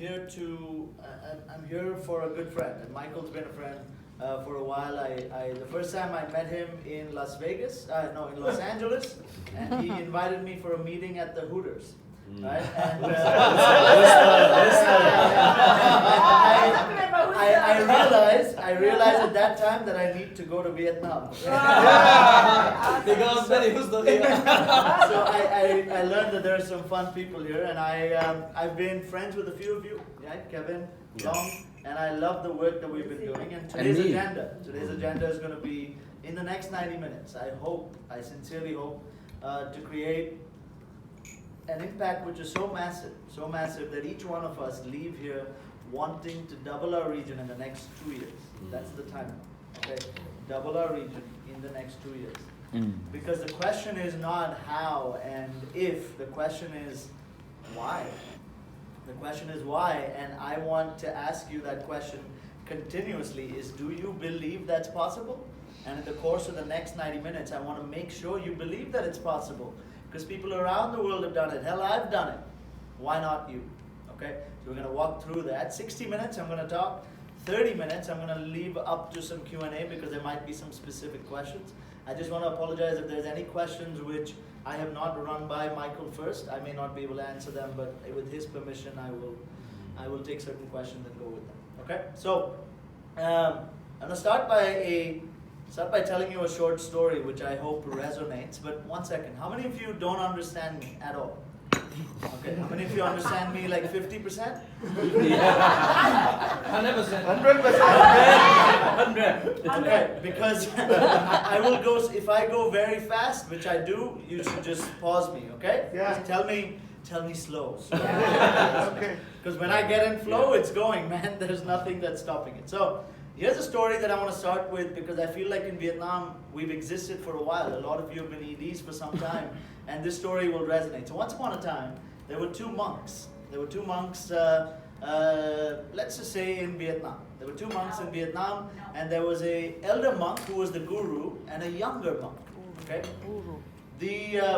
I'm here for a good friend, and Michael's been a friend for a while. The first time I met him in Los Angeles, and he invited me for a meeting at the Hooters. Right? And I realized at that time that I need to go to Vietnam. Because So I learned that there are some fun people here, and I've been friends with a few of you, right? Kevin, Long, and I love the work that we've been doing. And today's agenda is going to be in the next 90 minutes. I sincerely hope, to create an impact which is so massive that each one of us leave here wanting to double our region in the next 2 years. That's the time. Okay, double our region in the next 2 years. Because the question is not how and if. The question is why. The question is why, and I want to ask you that question continuously: is do you believe that's possible? And in the course of the next 90 minutes, I want to make sure you believe that it's possible. Because people around the world have done it. Hell, I've done it. Why not you? Okay? So we're going to walk through that. 60 minutes, I'm going to talk. 30 minutes, I'm going to leave up to some Q&A because there might be some specific questions. I just want to apologize if there's any questions which I have not run by Michael first. I may not be able to answer them, but with his permission, I will take certain questions and go with them. Okay? So, I'm going to start by telling you a short story which I hope resonates. But one second, how many of you don't understand me at all? Okay, how many of you understand me like 50%? 100%. 100%. Okay, because I will go, if I go very fast, which I do, you should just pause me, okay? Yeah. Just tell me slow. Okay. Because when I get in flow, it's going, man. There's nothing that's stopping it. So, here's a story that I want to start with because I feel like in Vietnam, we've existed for a while. A lot of you have been EDs for some time, and this story will resonate. So once upon a time, there were two monks. Let's just say in Vietnam. There were two monks in Vietnam, and there was an elder monk who was the guru, and a younger monk. Okay?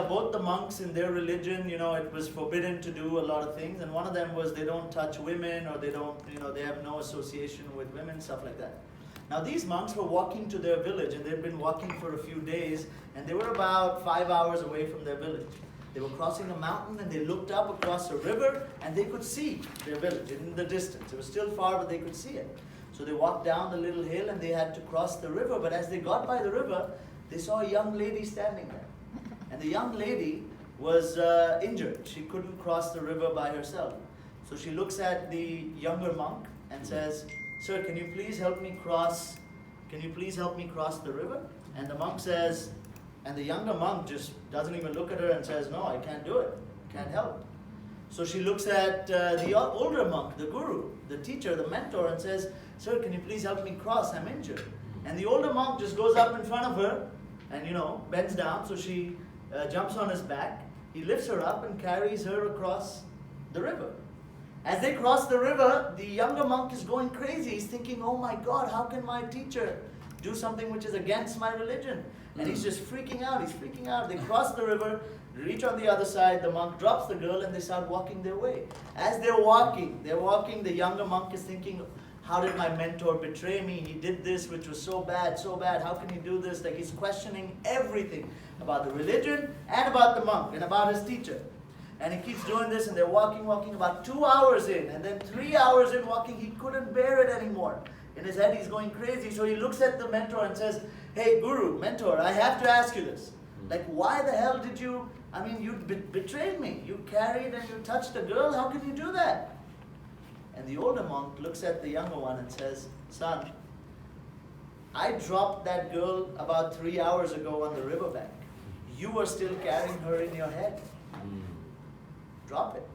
Both the monks in their religion, it was forbidden to do a lot of things, and one of them was they don't touch women, or they don't, they have no association with women, stuff like that. Now these monks were walking to their village, and they'd been walking for a few days, and they were about 5 hours away from their village. They were crossing a mountain, and they looked up across a river, and they could see their village in the distance. It was still far, but they could see it. So they walked down the little hill, and they had to cross the river, but as they got by the river, they saw a young lady standing there. And the young lady was injured. She couldn't cross the river by herself. So she looks at the younger monk and says, "Sir, can you please help me cross? Can you please help me cross the river?" And the monk says, and the younger monk just doesn't even look at her and says, "No, I can't do it. Can't help." So she looks at the older monk, the guru, the teacher, the mentor, and says, "Sir, can you please help me cross? I'm injured." And the older monk just goes up in front of her and, bends down. So she jumps on his back. He lifts her up and carries her across the river. As they cross the river, the younger monk is going crazy. He's thinking, "Oh my God, how can my teacher do something which is against my religion?" And he's just freaking out. He's freaking out. They cross the river, reach on the other side. The monk drops the girl, and they start walking their way. As they're walking. The younger monk is thinking, "How did my mentor betray me? He did this, which was so bad, so bad. How can he do this?" Like, he's questioning everything about the religion and about the monk and about his teacher. And he keeps doing this, and they're walking about 2 hours in, and then 3 hours in walking, he couldn't bear it anymore. In his head, he's going crazy. So he looks at the mentor and says, "Hey, guru, mentor, I have to ask you this. Like, why the hell did you, you betrayed me. You carried and you touched a girl. How can you do that?" And the older monk looks at the younger one and says, "Son, I dropped that girl about 3 hours ago on the riverbank. You are still carrying her in your head. Drop it."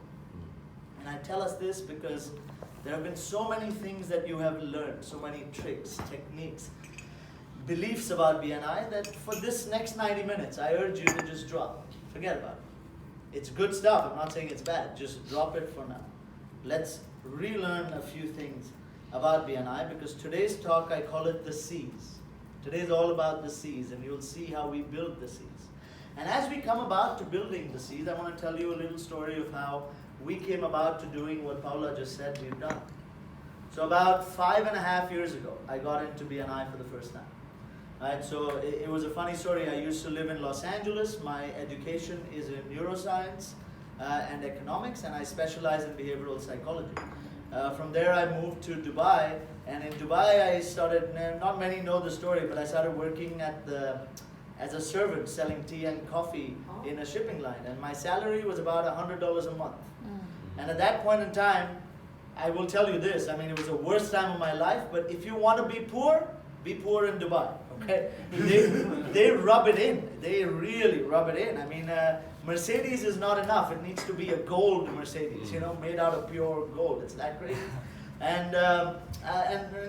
And I tell us this because there have been so many things that you have learned, so many tricks, techniques, beliefs about BNI that for this next 90 minutes, I urge you to just drop. Forget about it. It's good stuff. I'm not saying it's bad. Just drop it for now. Let's relearn a few things about BNI, because today's talk, I call it the C's. Today's all about the C's, and you'll see how we build the C's. And as we come about to building the C's, I want to tell you a little story of how we came about to doing what Paula just said we've done. So about 5.5 years ago, I got into BNI for the first time. Right, so it was a funny story. I used to live in Los Angeles. My education is in neuroscience and economics, and I specialize in behavioral psychology. From there, I moved to Dubai, and in Dubai, I started. Not many know the story, but I started working as a servant, selling tea and coffee in a shipping line, and my salary was about $100 a month. And at that point in time, I will tell you this. I mean, it was the worst time of my life. But if you want to be poor in Dubai. Okay, they rub it in. They really rub it in. I mean, Mercedes is not enough. It needs to be a gold Mercedes, you know, made out of pure gold. It's that great. And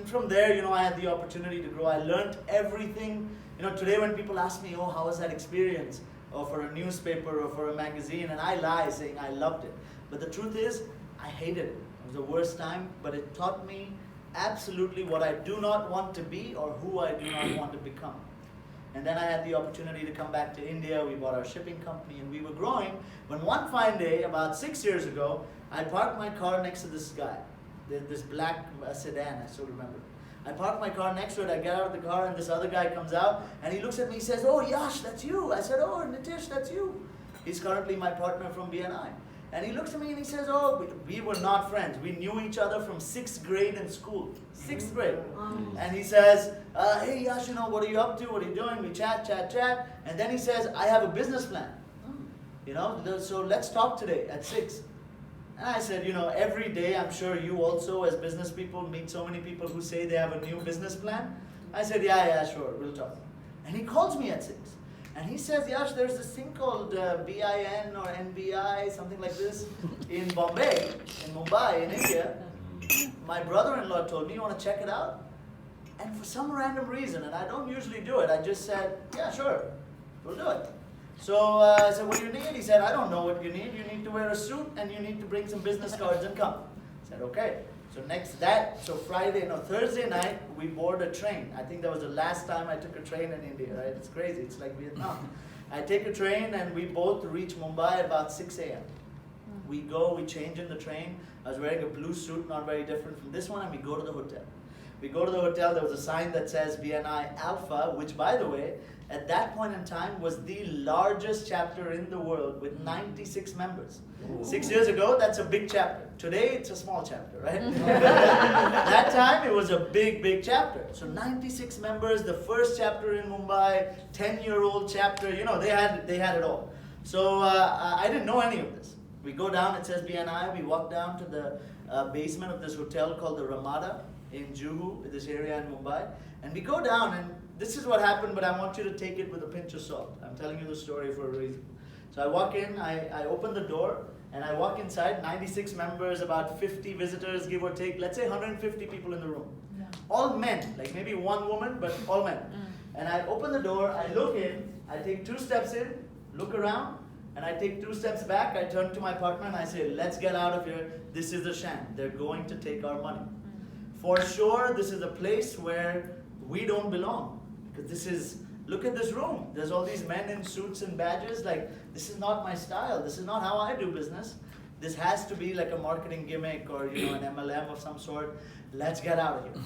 from there, you know, I had the opportunity to grow. I learned everything. You know, today when people ask me, oh, how was that experience? Or for a newspaper or for a magazine, and I lie saying I loved it. But the truth is, I hated it. It was the worst time, but it taught me absolutely what I do not want to be or who I do not want to become. And then I had the opportunity to come back to India. We bought our shipping company and we were growing. When one fine day, about 6 years ago, I parked my car next to this guy, this black sedan, I still remember. I parked my car next to it, I get out of the car and this other guy comes out and he looks at me, he says, oh Yash, that's you. I said, oh Nitish, that's you. He's currently my partner from BNI. And he looks at me and he says, oh, we were not friends. We knew each other from 6th grade in school. 6th grade. And he says, hey Yash, you know, what are you up to? What are you doing? We chat. And then he says, I have a business plan. You know, so let's talk today at 6. And I said, you know, every day I'm sure you also as business people meet so many people who say they have a new business plan. I said, yeah, sure, we'll talk. And he calls me at 6. And he says, Yash, there's this thing called BIN or NBI, something like this, in Bombay, in Mumbai, in India. My brother-in-law told me, you want to check it out? And for some random reason, and I don't usually do it, I just said, yeah, sure, we'll do it. So I said, what do you need? He said, I don't know what you need. You need to wear a suit and you need to bring some business cards and come. I said, okay. So Thursday night, we board a train. I think that was the last time I took a train in India, right? It's crazy, it's like Vietnam. I take a train and we both reach Mumbai at about 6 a.m. We go, we change in the train. I was wearing a blue suit, not very different from this one, and we go to the hotel. We go to the hotel, there was a sign that says BNI Alpha, which by the way, at that point in time was the largest chapter in the world with 96 members. 6 years ago, that's a big chapter. Today, it's a small chapter, right? That time, it was a big chapter. So 96 members, the first chapter in Mumbai, 10-year-old chapter, you know, they had it all. So I didn't know any of this. We go down, it says BNI, we walk down to the basement of this hotel called the Ramada in Juhu, this area in Mumbai. And we go down, and this is what happened, but I want you to take it with a pinch of salt. I'm telling you the story for a reason. So I walk in, I open the door, and I walk inside, 96 members, about 50 visitors, give or take, let's say 150 people in the room. Yeah. All men, like maybe one woman, but all men. And I open the door, I look in, I take 2 steps in, look around, and I take 2 steps back, I turn to my partner and I say, let's get out of here, this is a sham, they're going to take our money. For sure, this is a place where we don't belong. Because this is, look at this room. There's all these men in suits and badges. Like, this is not my style. This is not how I do business. This has to be like a marketing gimmick or, you know, an MLM of some sort. Let's get out of here.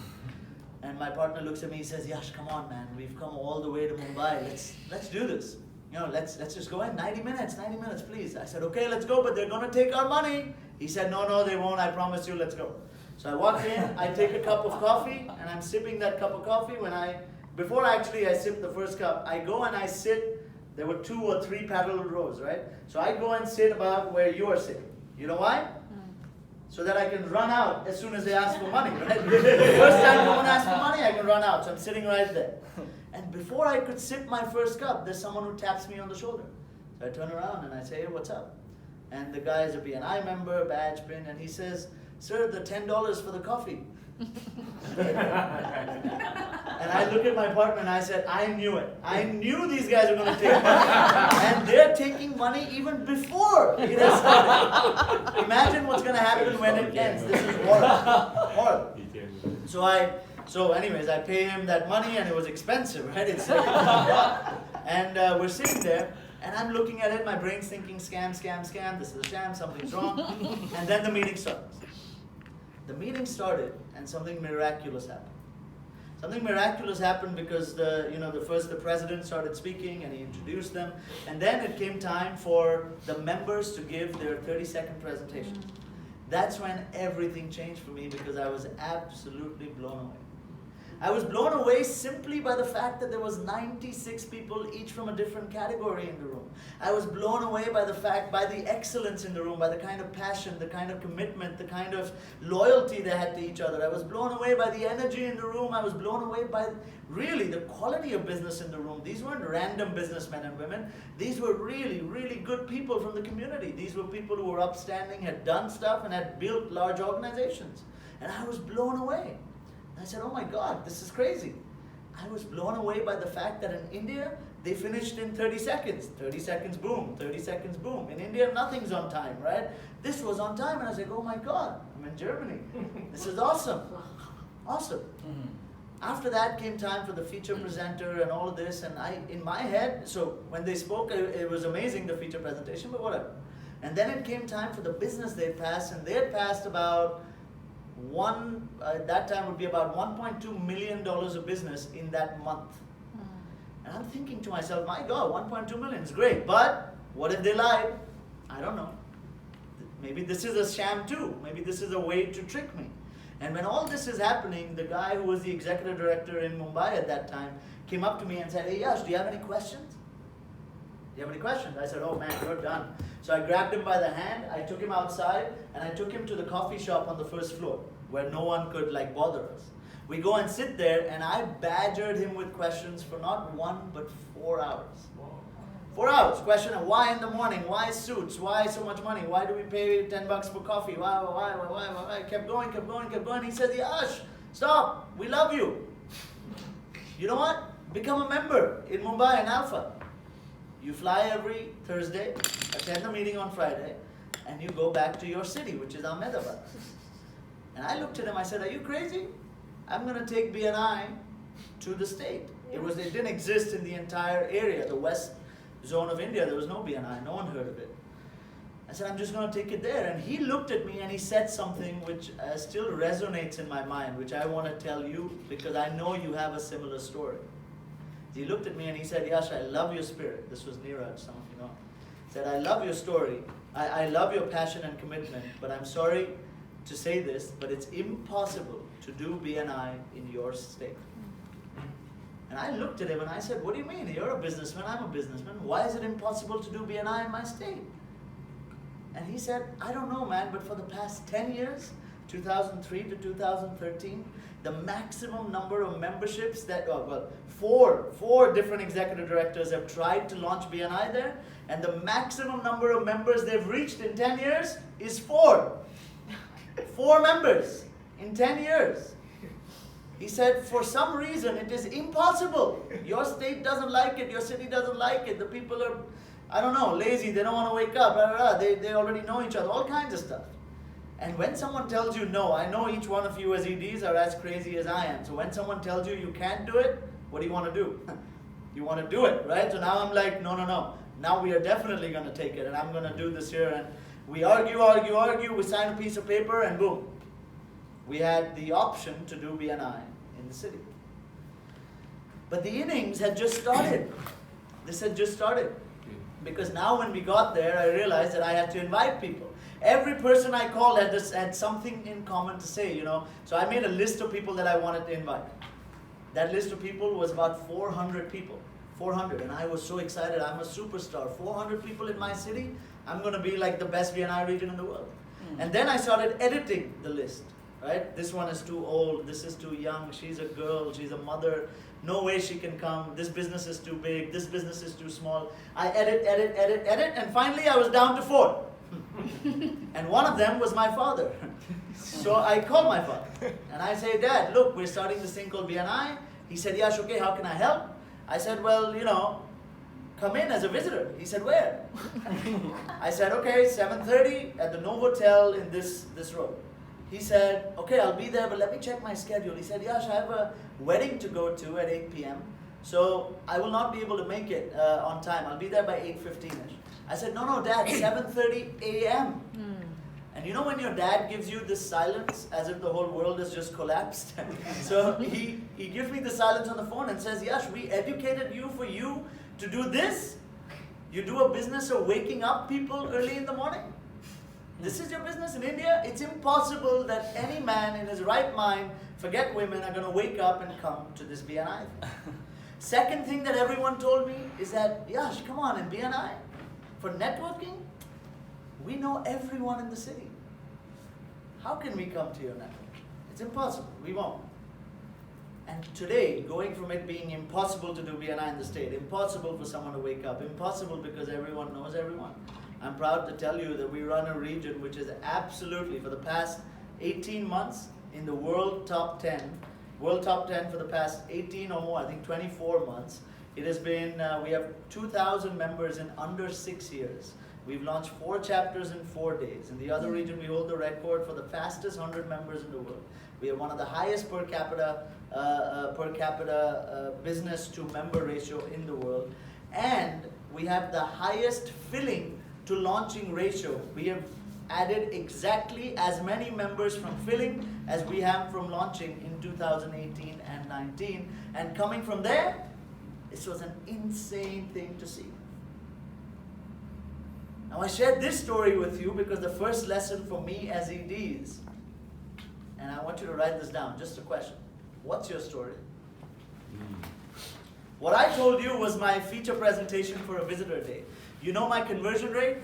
And my partner looks at me, he says, Yash, come on, man. We've come all the way to Mumbai. Let's do this. You know, let's just go in. 90 minutes, please. I said, okay, let's go, but they're going to take our money. He said, no, they won't. I promise you, let's go. So I walk in, I take a cup of coffee, and I'm sipping that cup of coffee. Before I sip the first cup, I go and I sit. There were 2 or 3 parallel rows, right? So I go and sit about where you are sitting. You know why? So that I can run out as soon as they ask for money, right? First time no one asks for money, I can run out. So I'm sitting right there. And before I could sip my first cup, there's someone who taps me on the shoulder. So I turn around and I say, hey, what's up? And the guy is a BNI member, badge pin, and he says, sir, the $10 for the coffee. And I look at my partner and I said, I knew it. I knew these guys were going to take money. And they're taking money even before it has started. Imagine what's going to happen when it ends. This is horrible. So anyways, I pay him that money and it was expensive, right? And we're sitting there And I'm looking at it, my brain's thinking, scam, scam, scam, this is a sham, something's wrong. And then the meeting starts. The meeting started and something miraculous happened. Something miraculous happened because the president started speaking and he introduced them. And then it came time for the members to give their 30-second presentation. That's when everything changed for me because I was absolutely blown away. I was blown away simply by the fact that there was 96 people, each from a different category in the room. I was blown away by the excellence in the room, by the kind of passion, the kind of commitment, the kind of loyalty they had to each other. I was blown away by the energy in the room. I was blown away by really the quality of business in the room. These weren't random businessmen and women. These were really, really good people from the community. These were people who were upstanding, had done stuff, and had built large organizations. And I was blown away. I said, oh my God, this is crazy. I was blown away by the fact that in India, they finished in 30 seconds. 30 seconds, boom. 30 seconds, boom. In India, nothing's on time, right? This was on time, and I was like, oh my God, I'm in Germany. This is awesome. Awesome. Mm-hmm. After that came time for the feature presenter and all of this, and in my head, so when they spoke, it was amazing, the feature presentation, but whatever. And then it came time for the business they'd passed, and they had passed about that time would be about $1.2 million of business in that month. And I'm thinking to myself, my God, 1.2 million is great, but what if they lied? I don't know. Maybe this is a sham too. Maybe this is a way to trick me. And when all this is happening, the guy who was the executive director in Mumbai at that time came up to me and said, hey Yash, do you have any questions? Do you have any questions? I said, oh man, you're done. So I grabbed him by the hand, I took him outside, and I took him to the coffee shop on the first floor, where no one could bother us. We go and sit there, and I badgered him with questions for not 1, but 4 hours. 4 hours. Question of why in the morning, why suits, why so much money, why do we pay $10 for coffee, why? Kept going. He said, Yash, stop, we love you. You know what? Become a member in Mumbai and Alpha. You fly every Thursday, attend the meeting on Friday, and you go back to your city, which is Ahmedabad. And I looked at him, I said, are you crazy? I'm going to take BNI to the state. It didn't exist in the entire area, the west zone of India. There was no BNI, no one heard of it. I said, I'm just going to take it there. And he looked at me and he said something which still resonates in my mind, which I want to tell you because I know you have a similar story. He looked at me and he said, Yash, I love your spirit. This was Neeraj, some of you know. He said, I love your story. I love your passion and commitment, but I'm sorry to say this, but it's impossible to do BNI in your state. And I looked at him and I said, what do you mean? You're a businessman, I'm a businessman. Why is it impossible to do BNI in my state? And he said, I don't know, man, but for the past 10 years, 2003 to 2013, the maximum number of memberships four different executive directors have tried to launch BNI there, and the maximum number of members they've reached in 10 years is 4. 4 members in 10 years. He said, for some reason, it is impossible. Your state doesn't like it, your city doesn't like it, the people are, I don't know, lazy, they don't want to wake up, blah, blah, blah. They already know each other, all kinds of stuff. And when someone tells you no, I know each one of you as EDs are as crazy as I am. So when someone tells you you can't do it, what do you want to do? You want to do it, right? So now I'm like, no. Now we are definitely going to take it, and I'm going to do this here. And we argue, we sign a piece of paper, and boom. We had the option to do BNI in the city. But the innings had just started. This had just started. Because now when we got there, I realized that I had to invite people. Every person I called had something in common to say, you know. So I made a list of people that I wanted to invite. That list of people was about 400 people. 400. And I was so excited. I'm a superstar. 400 people in my city. I'm going to be like the best BNI region in the world. And then I started editing the list. Right? This one is too old. This is too young. She's a girl. She's a mother. No way she can come. This business is too big. This business is too small. I edit. And finally I was down to 4. And one of them was my father. So I called my father. And I say, Dad, look, we're starting this thing called BNI. He said, Yash, okay, how can I help? I said, well, you know, come in as a visitor. He said, where? I said, okay, 7:30 at the Novotel in this road. He said, okay, I'll be there, but let me check my schedule. He said, Yash, I have a wedding to go to at 8 p.m. so I will not be able to make it on time. I'll be there by 8:15ish. I said, no, Dad, 7:30 a.m. And you know when your dad gives you this silence as if the whole world has just collapsed? So he gives me the silence on the phone and says, Yash, we educated you for you to do this? You do a business of waking up people early in the morning? This is your business in India? It's impossible that any man in his right mind, forget women, are going to wake up and come to this BNI. Second thing that everyone told me is that, Yash, come on, in BNI, for networking, we know everyone in the city. How can we come to your network? It's impossible. We won't. And today, going from it being impossible to do BNI in the state, impossible for someone to wake up, impossible because everyone knows everyone, I'm proud to tell you that we run a region which is absolutely, for the past 18 months, in the world top 10 for the past 18 or more, I think 24 months. It has been, we have 2,000 members in under 6 years. We've launched 4 chapters in 4 days. In the other region, we hold the record for the fastest 100 members in the world. We have one of the highest per capita business to member ratio in the world. And we have the highest filling to launching ratio. We have added exactly as many members from filling as we have from launching in 2018 and 19. And coming from there, this was an insane thing to see. Now I shared this story with you because the first lesson for me as EDs, and I want you to write this down, just a question. What's your story? What I told you was my feature presentation for a visitor day. You know my conversion rate?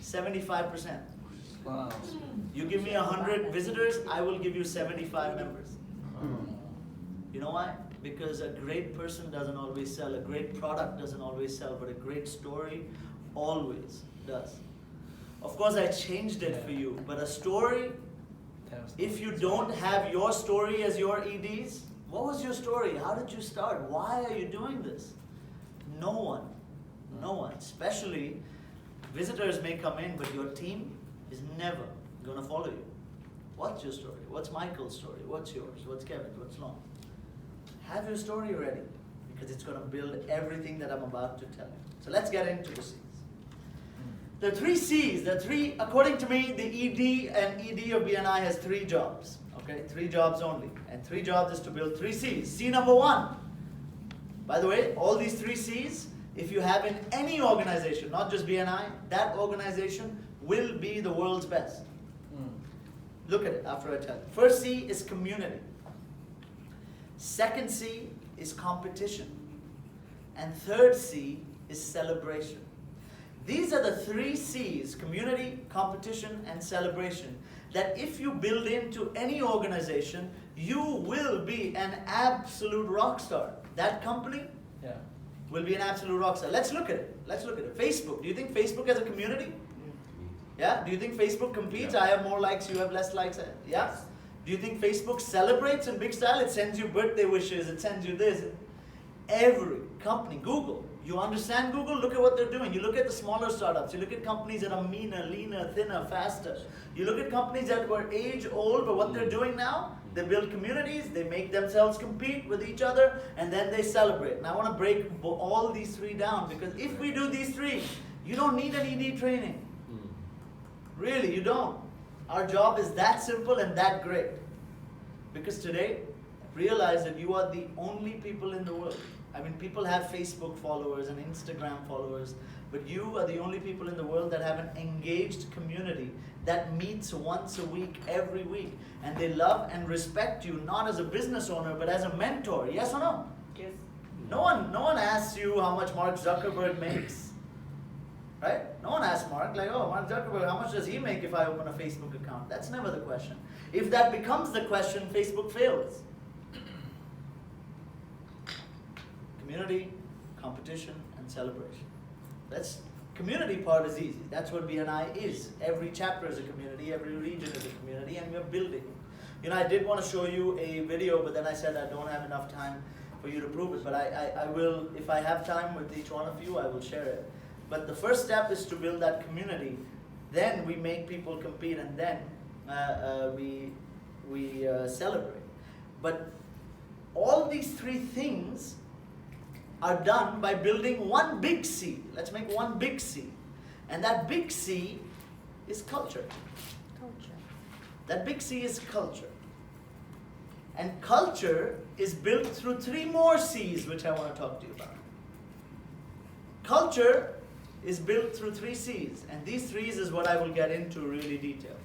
75%. Wow. You give me 100 visitors, I will give you 75 members. You know why? Because a great person doesn't always sell, a great product doesn't always sell, but a great story always does. Of course, I changed it for you, but a story, if you don't have your story as your EDs, what was your story? How did you start? Why are you doing this? No one, especially visitors may come in, but your team is never going to follow you. What's your story? What's Michael's story? What's yours? What's Kevin's? What's Long? Have your story ready, because it's going to build everything that I'm about to tell you. So let's get into the C's. The 3 C's, according to me, the ED and ED of BNI has 3 jobs. Okay, 3 jobs only. And 3 jobs is to build 3 C's. C number 1. By the way, all these 3 C's, if you have in any organization, not just BNI, that organization will be the world's best. Look at it after I tell you. First C is community. Second C is competition. And third C is celebration. These are the 3 C's, community, competition, and celebration, that if you build into any organization, you will be an absolute rock star. That company will be an absolute rock star. Let's look at it. Facebook. Do you think Facebook has a community? Yeah? Do you think Facebook competes? Yeah. I have more likes, you have less likes. Yeah? Do you think Facebook celebrates in big style? It sends you birthday wishes, it sends you this. Every company, Google, you understand Google? Look at what they're doing. You look at the smaller startups. You look at companies that are meaner, leaner, thinner, faster. You look at companies that were age-old, but what they're doing now, they build communities, they make themselves compete with each other, and then they celebrate. And I want to break all these 3 down, because if we do these 3, you don't need an ED training. Really, you don't. Our job is that simple and that great. Because today, realize that you are the only people in the world. I mean, people have Facebook followers and Instagram followers, but you are the only people in the world that have an engaged community that meets once a week, every week. And they love and respect you, not as a business owner, but as a mentor. Yes or no? Yes. No one asks you how much Mark Zuckerberg makes. Right? No one asks Mark, like, oh, Mark Zuckerberg, how much does he make if I open a Facebook account? That's never the question. If that becomes the question, Facebook fails. Community, competition, and celebration. Community part is easy. That's what BNI is. Every chapter is a community, every region is a community, and we're building. You know, I did want to show you a video, but then I said I don't have enough time for you to prove it. But I will, if I have time with each one of you, I will share it. But the first step is to build that community. Then we make people compete, and then we celebrate. But all these 3 things are done by building one big C. Let's make one big C. And that big C is culture. That big C is culture. And culture is built through 3 more C's, which I want to talk to you about. Culture is built through 3 C's, and these 3's is what I will get into really detail.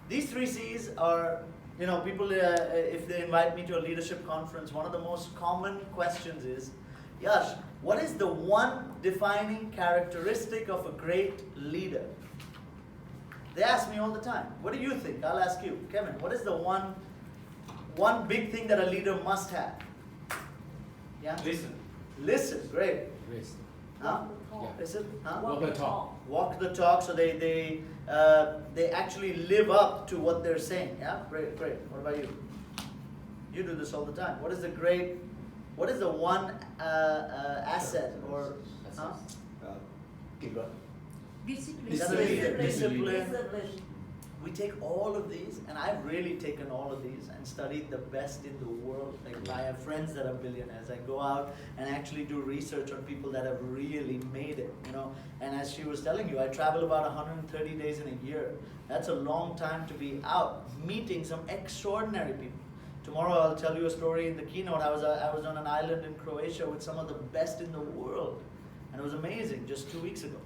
These 3 C's are, you know, people, if they invite me to a leadership conference, one of the most common questions is, Yash, what is the one defining characteristic of a great leader? They ask me all the time. What do you think? I'll ask you. Kevin, what is the one big thing that a leader must have? Yeah? Listen. Listen, great. Listen. Huh? Yeah. Listen? Huh? Walk the talk. Walk the talk, so they actually live up to what they're saying. Yeah? Great, great. What about you? You do this all the time. What is the one asset or... Huh? Keep going. Discipline. We take all of these, and I've really taken all of these and studied the best in the world. Like, I have friends that are billionaires. I go out and actually do research on people that have really made it, you know. And as she was telling you, I travel about 130 days in a year. That's a long time to be out meeting some extraordinary people. Tomorrow I'll tell you a story in the keynote. I was on an island in Croatia with some of the best in the world, and it was amazing just 2 weeks ago.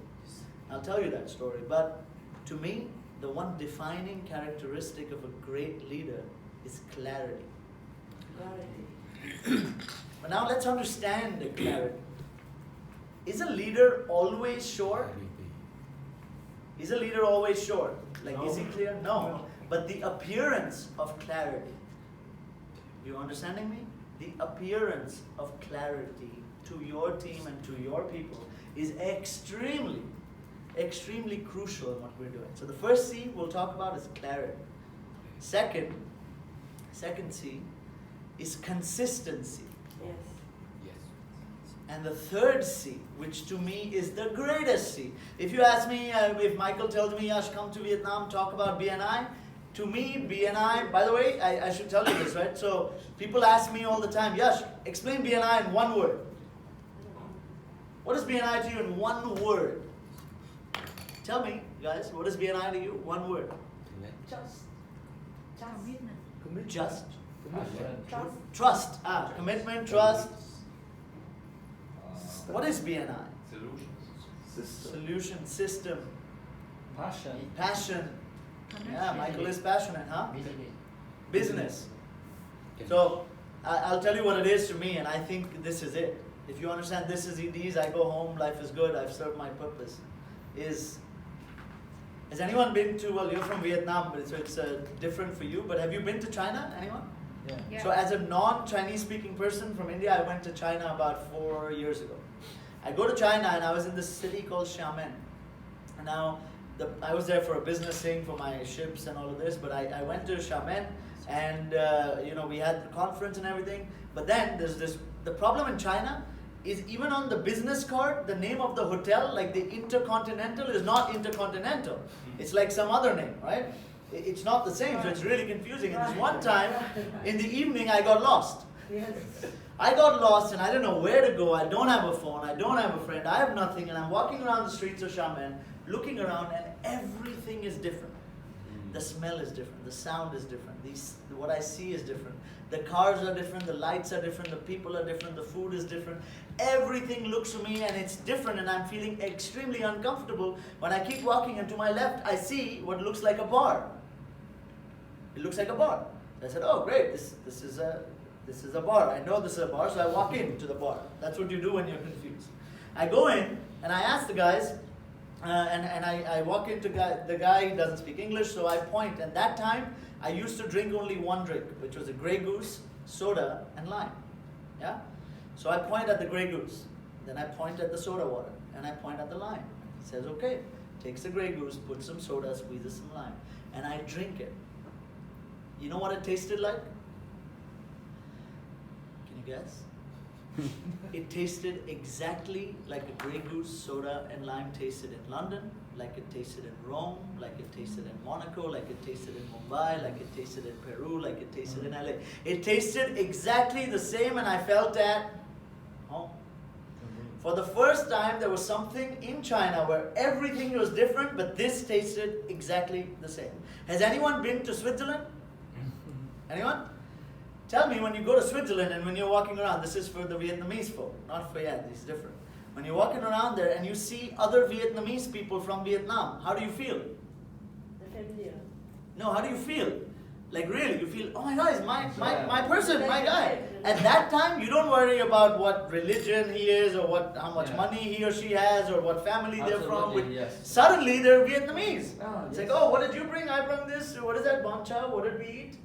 I'll tell you that story. But to me, the one defining characteristic of a great leader is clarity. But now let's understand the clarity. Is a leader always sure? Is a leader always sure? Like, is he clear? No. But the appearance of clarity. You understanding me? The appearance of clarity to your team and to your people is extremely crucial in what we're doing. So the first C we'll talk about is clarity. Second C is consistency. Yes. And the third C, which to me is the greatest C. If you ask me, if Michael tells me, Yash, come to Vietnam, talk about BNI, to me, BNI, by the way, I should tell you this, right? So people ask me all the time, Yash, explain BNI in one word. What is BNI to you in one word? Tell me, guys, what is BNI to you? One word. Just. Just. Trust. Trust. Commitment, trust. What is BNI? Solution, system. Passion. Yeah, Michael is passionate, huh? Business. So, I'll tell you what it is to me, and I think this is it. If you understand this is these, I go home, life is good, I've served my purpose. Has anyone been to, well, you're from Vietnam, but so it's different for you, but have you been to China? Anyone? Yeah. So as a non-Chinese speaking person from India, I went to China about 4 years ago. I go to China and I was in this city called Xiamen. And now, I was there for a business thing for my ships and all of this, but I went to Xiamen and we had the conference and everything. But then the problem in China is even on the business card, the name of the hotel, like the Intercontinental, is not Intercontinental. It's like some other name, right? It's not the same, so it's really confusing. And this one time, in the evening, I got lost. I got lost and I don't know where to go. I don't have a phone, I don't have a friend, I have nothing, and I'm walking around the streets of Xiamen, looking around, and everything is different. The smell is different, the sound is different, what I see is different. The cars are different, the lights are different, the people are different, the food is different. Everything looks to me and it's different, and I'm feeling extremely uncomfortable. When I keep walking and to my left, I see what looks like a bar. It looks like a bar. I said, oh great, this is a bar. I know this is a bar, so I walk into the bar. That's what you do when you're confused. I go in and I ask the guys, and I walk into the guy doesn't speak English, so I point. And that time, I used to drink only one drink, which was a Grey Goose, soda, and lime. Yeah? So I point at the Grey Goose, then I point at the soda water, and I point at the lime. He says, okay. Takes the Grey Goose, puts some soda, squeezes some lime, and I drink it. You know what it tasted like? Can you guess? It tasted exactly like a Grey Goose, soda, and lime tasted in London, like it tasted in Rome, like it tasted in Monaco, like it tasted in Mumbai, like it tasted in Peru, like it tasted in LA. It tasted exactly the same, and I felt at home. For the first time, there was something in China where everything was different, but this tasted exactly the same. Has anyone been to Switzerland? Anyone? Tell me, when you go to Switzerland and when you're walking around, this is for the Vietnamese folk, not for Yan, this is different. When you're walking around there and you see other Vietnamese people from Vietnam, how do you feel? The familiar. No, how do you feel? Like really, you feel, oh my God, it's my person, my guy. At that time, you don't worry about what religion he is or how much money he or she has or what family they're from. Yes. Suddenly, they're Vietnamese. Oh, It's yes. like, oh, what did you bring? I brought this. What is that? Bánh chao? What did we eat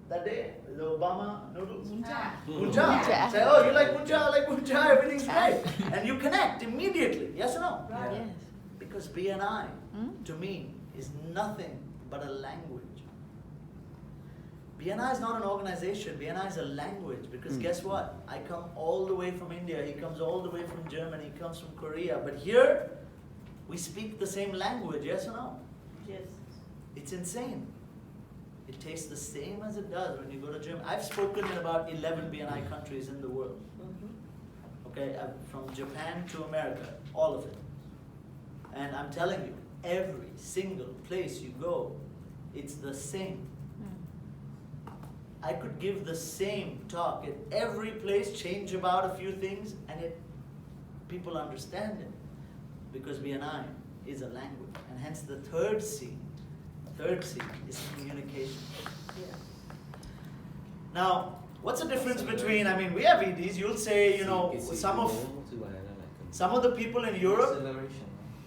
that day? The Obama noodles? Bún chao. Say, oh, you like bún chao? I like bún chao. Everything's great. And you connect immediately. Yes or no? Right. Yeah. Because BNI, to me, is nothing but a language. BNI is not an organization, BNI is a language, because guess what? I come all the way from India, he comes all the way from Germany, he comes from Korea, but here, we speak the same language, yes or no? Yes. It's insane. It tastes the same as it does when you go to Germany. I've spoken in about 11 BNI countries in the world. Okay, from Japan to America, all of it. And I'm telling you, every single place you go, it's the same. I could give the same talk at every place, change about a few things, and people understand it. Because BNI is a language. And hence the third C is communication. Yeah. Now, what's the difference between, I mean, we have EDs, you'll say, you know, some of the people in Europe,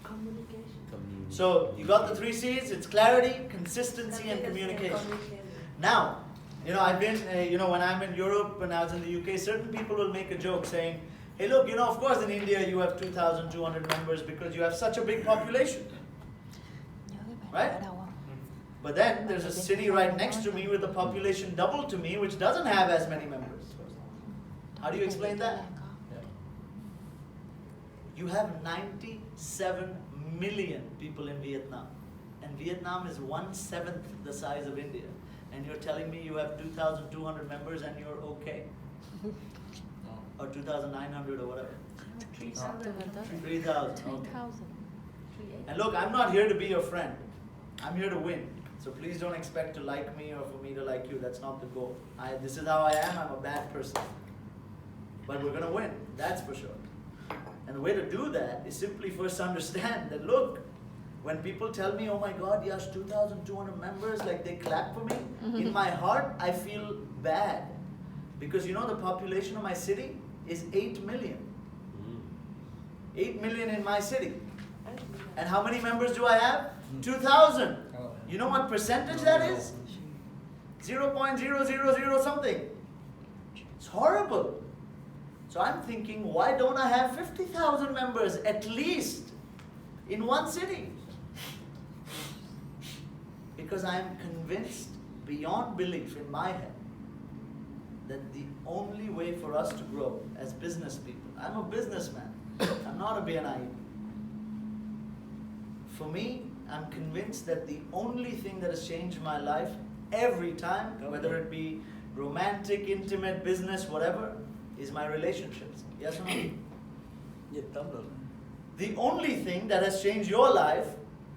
Communication. so you got the 3 C's, it's clarity, consistency, and communication. Now, you know, I've been, when I'm in Europe, when I was in the UK, certain people will make a joke saying, hey look, you know, of course in India you have 2,200 members because you have such a big population. Right? But then there's a city right next to me with a population double to me which doesn't have as many members. How do you explain that? You have 97 million people in Vietnam. And Vietnam is 1/7 the size of India. And you're telling me you have 2,200 members and you're okay? Or 2,900 or whatever? 3,000. 3,000. Okay. And look, I'm not here to be your friend. I'm here to win. So please don't expect to like me or for me to like you. That's not the goal. This is how I am. I'm a bad person. But we're going to win. That's for sure. And the way to do that is simply first understand that, look, when people tell me, oh my God, Yash, 2,200 members, like they clap for me, in my heart, I feel bad. Because you know the population of my city is 8 million. 8 million in my city. And how many members do I have? 2,000. You know what percentage that is? 0.000 something. It's horrible. So I'm thinking, why don't I have 50,000 members at least in one city? Because I am convinced beyond belief in my head that the only way for us to grow as business people, I'm a businessman, I'm not a BNI. For me, I'm convinced that the only thing that has changed my life every time, whether it be romantic, intimate, business, whatever, is my relationships. Yes or no? The only thing that has changed your life,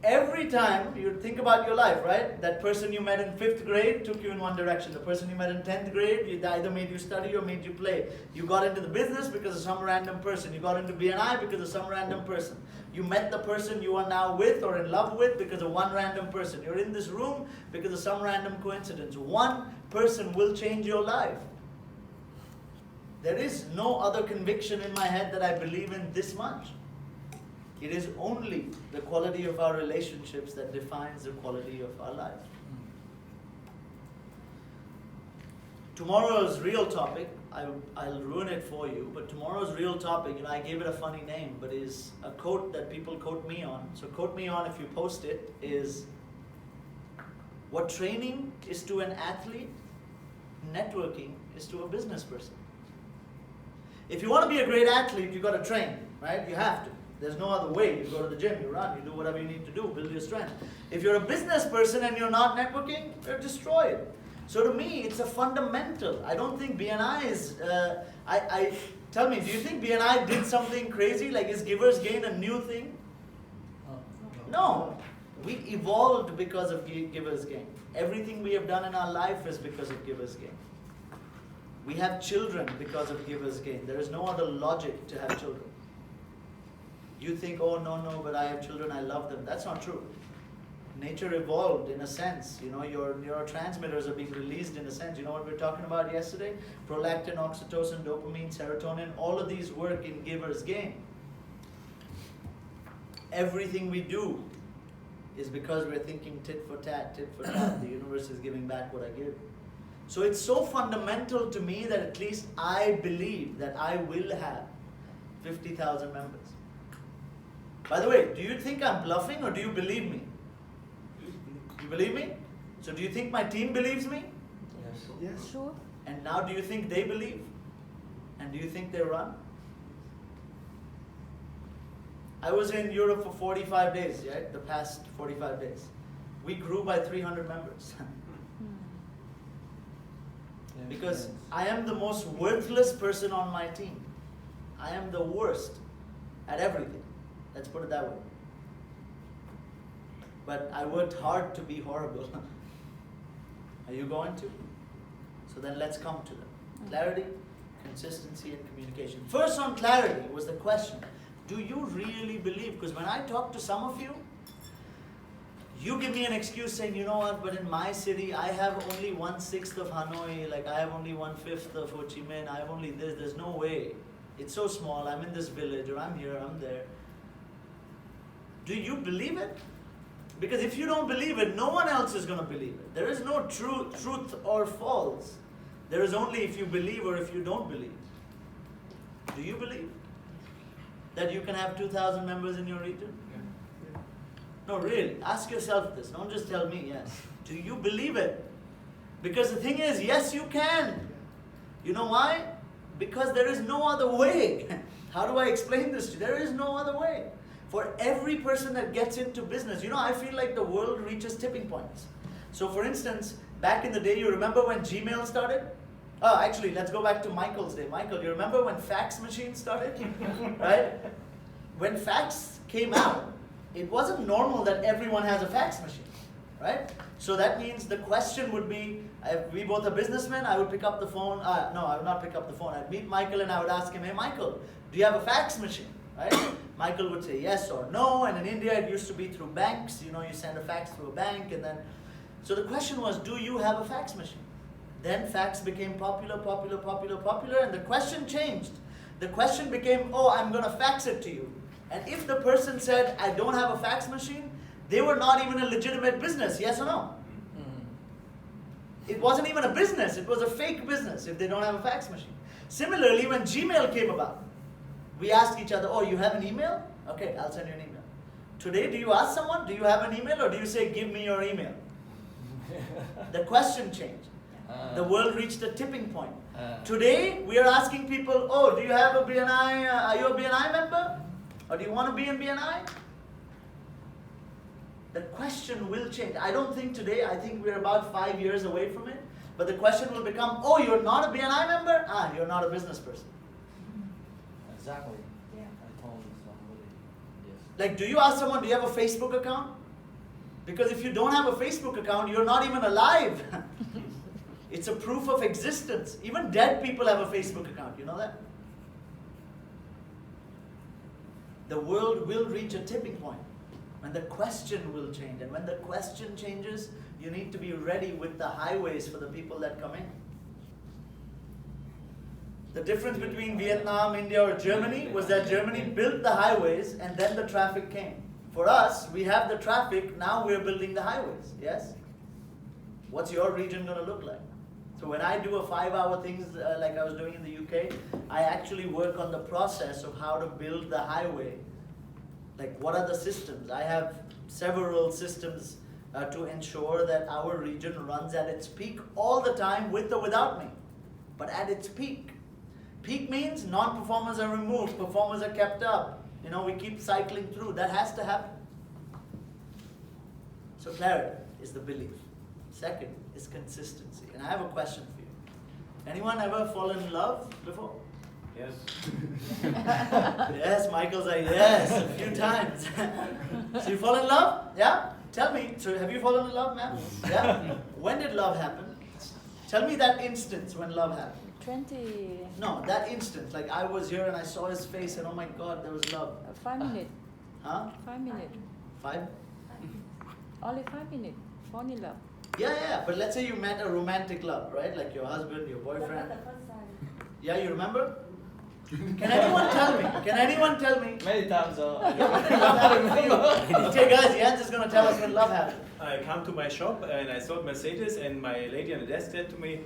every time you think about your life, right? That person you met in 5th grade took you in one direction. The person you met in 10th grade, it either made you study or made you play. You got into the business because of some random person. You got into BNI because of some random person. You met the person you are now with or in love with because of one random person. You're in this room because of some random coincidence. One person will change your life. There is no other conviction in my head that I believe in this much. It is only the quality of our relationships that defines the quality of our life. Tomorrow's real topic, I'll ruin it for you, but tomorrow's real topic, I gave it a funny name, but is a quote that people quote me on. So quote me on if you post it, is what training is to an athlete, networking is to a business person. If you want to be a great athlete, you got to train, right? You have to. There's no other way. You go to the gym, you run, you do whatever you need to do, build your strength. If you're a business person and you're not networking, you're destroyed. So to me, it's a fundamental. I don't think BNI is, tell me, do you think BNI did something crazy? Like, is Giver's Gain a new thing? No. We evolved because of Giver's Gain. Everything we have done in our life is because of Giver's Gain. We have children because of Giver's Gain. There is no other logic to have children. You think, oh no, but I have children, I love them. That's not true. Nature evolved in a sense. You know, your neurotransmitters are being released in a sense. You know what we were talking about yesterday? Prolactin, oxytocin, dopamine, serotonin, all of these work in Giver's Gain. Everything we do is because we're thinking tit for tat, tit for tat. The universe is giving back what I give. So it's so fundamental to me that at least I believe that I will have 50,000 members. By the way, do you think I'm bluffing or do you believe me? You believe me? So do you think my team believes me? Yes. Sure. And now do you think they believe? And do you think they run? I was in Europe for 45 days, right? The past 45 days. We grew by 300 members. Because I am the most worthless person on my team. I am the worst at everything. Let's put it that way. But I worked hard to be horrible. Are you going to? So then let's come to them. Clarity, consistency, and communication. First on clarity was the question. Do you really believe? Because when I talk to some of you, you give me an excuse saying, you know what, but in my city, I have only 1/6 of Hanoi, like I have only 1/5 of Ho Chi Minh, I have only this, there's no way. It's so small, I'm in this village, or I'm here, I'm there. Do you believe it? Because if you don't believe it, no one else is going to believe it. There is no truth or false. There is only if you believe or if you don't believe. Do you believe that you can have 2,000 members in your region? No, really. Ask yourself this. Don't just tell me yes. Do you believe it? Because the thing is, yes, you can. You know why? Because there is no other way. How do I explain this to you? There is no other way. For every person that gets into business, you know, I feel like the world reaches tipping points. So for instance, back in the day, you remember when Gmail started? Actually, let's go back to Michael's day. Michael, you remember when fax machines started? Right? When fax came out, it wasn't normal that everyone has a fax machine, right? So that means the question would be, if we both are businessmen, I would pick up the phone. No, I would not pick up the phone. I'd meet Michael and I would ask him, hey Michael, do you have a fax machine, right? Michael would say yes or no, and in India it used to be through banks. You know, you send a fax through a bank, and then, so the question was, do you have a fax machine? Then fax became popular, and the question changed. The question became, oh, I'm going to fax it to you. And if the person said, I don't have a fax machine, they were not even a legitimate business, yes or no? It wasn't even a business, it was a fake business if they don't have a fax machine. Similarly, when Gmail came about, we asked each other, oh, you have an email? Okay, I'll send you an email. Today, do you ask someone, do you have an email, or do you say, give me your email? The question changed. The world reached a tipping point. Today, we are asking people, oh, do you have a BNI, are you a BNI member? Or do you want to be in BNI? The question will change. I don't think today, I think we're about 5 years away from it. But the question will become, oh, you're not a BNI member? You're not a business person. Exactly. Yeah. I told somebody. Yes. Like, do you ask someone, do you have a Facebook account? Because if you don't have a Facebook account, you're not even alive. It's a proof of existence. Even dead people have a Facebook account. You know that? The world will reach a tipping point when the question will change. And when the question changes, you need to be ready with the highways for the people that come in. The difference between Vietnam, India, or Germany was that Germany built the highways and then the traffic came. For us, we have the traffic, now we're building the highways, yes? What's your region going to look like? So when I do a 5-hour things like I was doing in the UK, I actually work on the process of how to build the highway. Like, what are the systems? I have several systems to ensure that our region runs at its peak all the time, with or without me, but at its peak. Peak means non-performers are removed, performers are kept up. You know, we keep cycling through. That has to happen. So clarity is the belief. Second is consistency. And I have a question for you. Anyone ever fallen in love before? Yes. Yes, Michael's like, yes, a few times. So you fall in love? Yeah? Tell me. So have you fallen in love, ma'am? Yeah? When did love happen? Tell me that instance when love happened. 20. No, that instance. Like I was here and I saw his face and oh my God, there was love. 5 minutes. Huh? 5 minutes. 5? Only 5 minutes. Fall in love. Yeah. But let's say you met a romantic love, right? Like your husband, your boyfriend. Yeah, you remember? Can anyone tell me? Can anyone tell me? Many times. When did love happen for you? Okay, guys, Jens is going to tell us when love happened. I come to my shop and I saw Mercedes, and my lady on the desk said to me,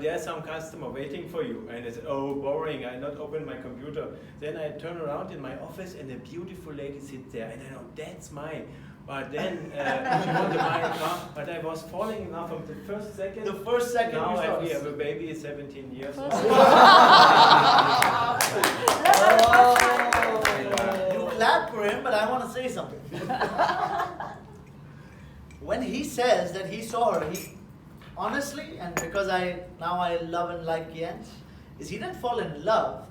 there's some customer waiting for you. And I said, oh, boring, I not open my computer. Then I turn around in my office and a beautiful lady sits there, and I know, that's mine. But then she wanted my car, but I was falling in love from the first second. The first second now you saw we us. have a baby, 17 years old. You clap for him, but I want to say something. When he says that he saw her, he honestly, and because I love and like Jens, is he didn't fall in love.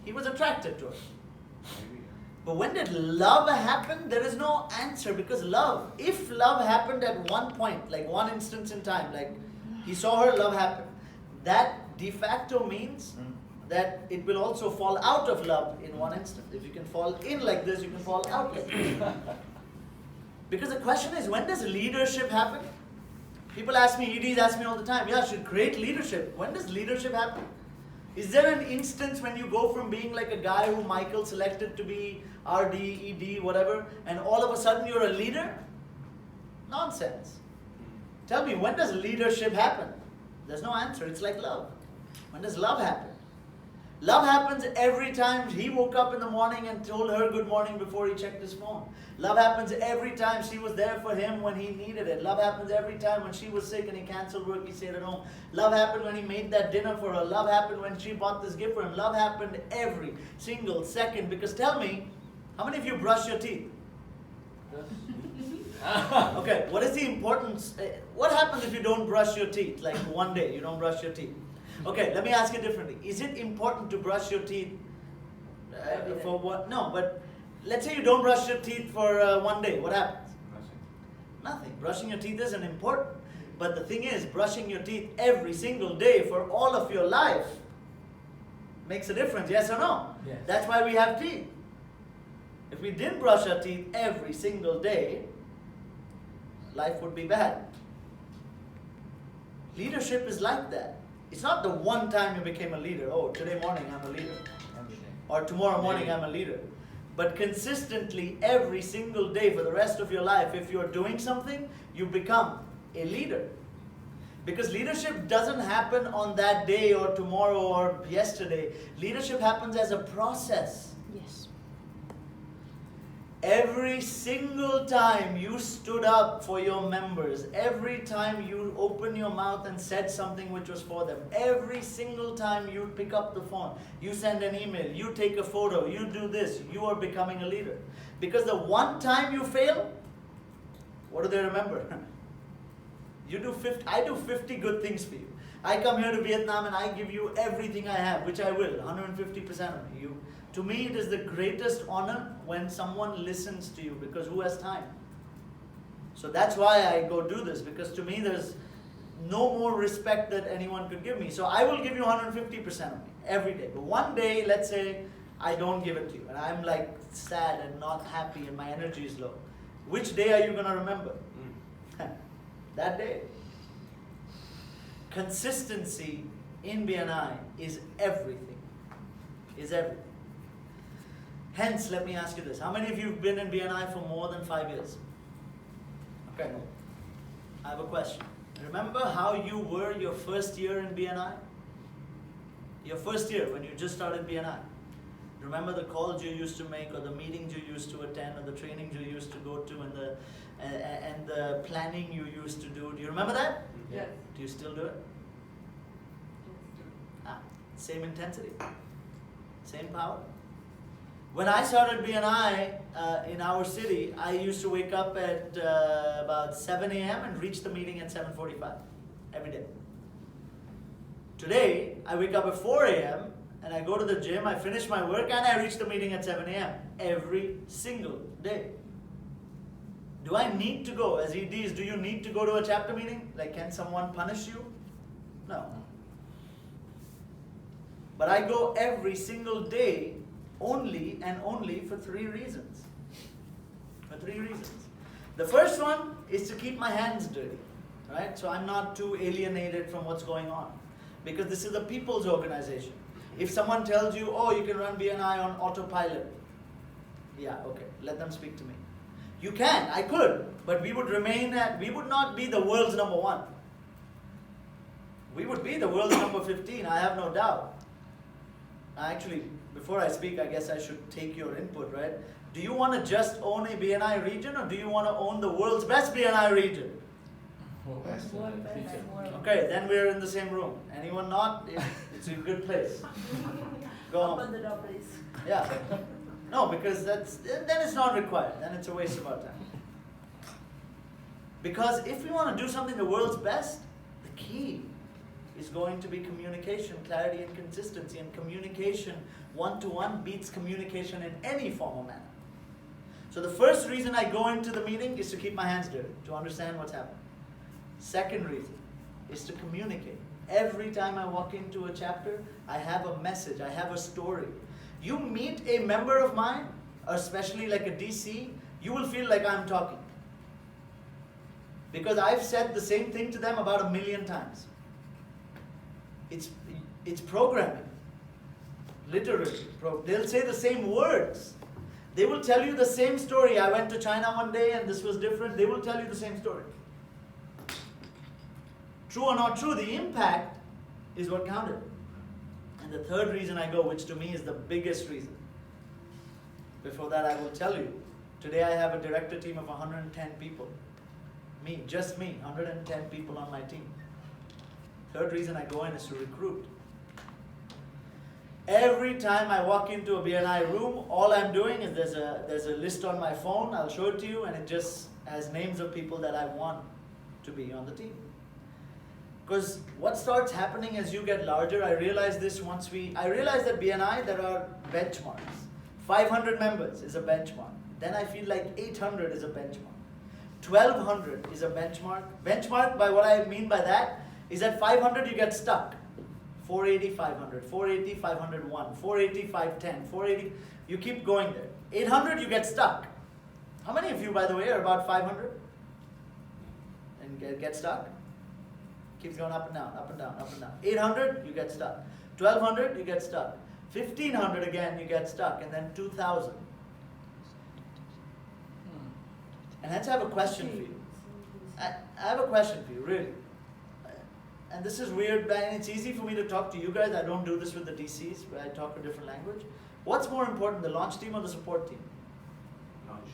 He was attracted to her. But when did love happen? There is no answer, because love, if love happened at one point, like one instance in time, like he saw her, love happened, that de facto means that it will also fall out of love in one instant. If you can fall in like this, you can fall out like this. Because the question is, when does leadership happen? People ask me, EDs ask me all the time, yeah, should great leadership. When does leadership happen? Is there an instance when you go from being like a guy who Michael selected to be RD, ED, whatever, and all of a sudden you're a leader? Nonsense. Tell me, when does leadership happen? There's no answer. It's like love. When does love happen? Love happens every time he woke up in the morning and told her good morning before he checked his phone. Love happens every time she was there for him when he needed it. Love happens every time when she was sick and he canceled work, he stayed at home. Love happened when he made that dinner for her. Love happened when she bought this gift for him. Love happened every single second. Because tell me, how many of you brush your teeth? Okay, what is the importance? What happens if you don't brush your teeth? Like one day you don't brush your teeth. Okay, let me ask you differently. Is it important to brush your teeth for what? No, but let's say you don't brush your teeth for one day. What happens? Nothing. Brushing your teeth isn't important. But the thing is, brushing your teeth every single day for all of your life makes a difference, yes or no? Yes. That's why we have teeth. If we didn't brush our teeth every single day, life would be bad. Leadership is like that. It's not the one time you became a leader. Oh, today morning I'm a leader. Or tomorrow morning I'm a leader. But consistently, every single day for the rest of your life, if you're doing something, you become a leader. Because leadership doesn't happen on that day or tomorrow or yesterday. Leadership happens as a process. Yes. Every single time you stood up for your members, every time you opened your mouth and said something which was for them, every single time you pick up the phone, you send an email, you take a photo, you do this, you are becoming a leader. Because the one time you fail, what do they remember? You do 50, I do 50 good things for you. I come here to Vietnam and I give you everything I have, which I will, 150% of me. To me, it is the greatest honor when someone listens to you, because who has time? So that's why I go do this, because to me there's no more respect that anyone could give me. So I will give you 150% of me every day. But one day, let's say, I don't give it to you and I'm like sad and not happy and my energy is low. Which day are you going to remember? That day. Consistency in BNI is everything. Is everything. Hence, let me ask you this. How many of you have been in BNI for more than 5 years? Okay, no. I have a question. Remember how you were your first year in BNI? Your first year when you just started BNI. Remember the calls you used to make, or the meetings you used to attend, or the trainings you used to go to, and the planning you used to do. Do you remember that? Yes. Do you still do it? Same intensity, same power. When I started BNI in our city, I used to wake up at about 7 a.m. and reach the meeting at 7:45. every day. Today, I wake up at 4 a.m. and I go to the gym, I finish my work, and I reach the meeting at 7 a.m. every single day. Do I need to go? As EDs, do you need to go to a chapter meeting? Like, can someone punish you? No. But I go every single day only and only for 3 reasons. For 3 reasons. The first one is to keep my hands dirty, right? So I'm not too alienated from what's going on. Because this is a people's organization. If someone tells you, oh, you can run BNI on autopilot, yeah, okay, let them speak to me. You can, I could, but we would not be the world's number 1. We would be the world's number 15, I have no doubt. Actually, before I speak, I guess I should take your input, right? Do you want to just own a BNI region, or do you want to own the world's best BNI region? Okay, then we're in the same room. Anyone not? It's a good place. Go home. Open the door, please. Yeah. No, because then it's not required. Then it's a waste of our time. Because if we want to do something the world's best, the key is going to be communication, clarity, and consistency. And communication one-to-one beats communication in any formal manner. So the first reason I go into the meeting is to keep my hands dirty, to understand what's happening. Second reason is to communicate. Every time I walk into a chapter, I have a message, I have a story. You meet a member of mine, especially like a DC, you will feel like I'm talking. Because I've said the same thing to them about 1 million times. It's programming. Literally. They'll say the same words. They will tell you the same story. I went to China one day and this was different. They will tell you the same story. True or not true, the impact is what counted. And the third reason I go, which to me is the biggest reason. Before that, I will tell you. Today I have a director team of 110 people. Me, just me, 110 people on my team. Third reason I go in is to recruit. Every time I walk into a BNI room, all I'm doing is there's a list on my phone, I'll show it to you, and it just has names of people that I want to be on the team. Because what starts happening as you get larger, I realized this I realized that BNI, there are benchmarks. 500 members is a benchmark. Then I feel like 800 is a benchmark. 1200 is a benchmark. Benchmark, by what I mean by that, is at 500 you get stuck. 480, 500, 480, 501, 480, 510, 480, you keep going there. 800 you get stuck. How many of you, by the way, are about 500? And get stuck? Keeps going up and down, up and down, up and down. 800, you get stuck. 1200, you get stuck. 1500 again, you get stuck. And then 2000. And hence I have a question for you. I have a question for you, really. And this is weird, and it's easy for me to talk to you guys. I don't do this with the DCs, where I talk a different language. What's more important, the launch team or the support team? Launch team.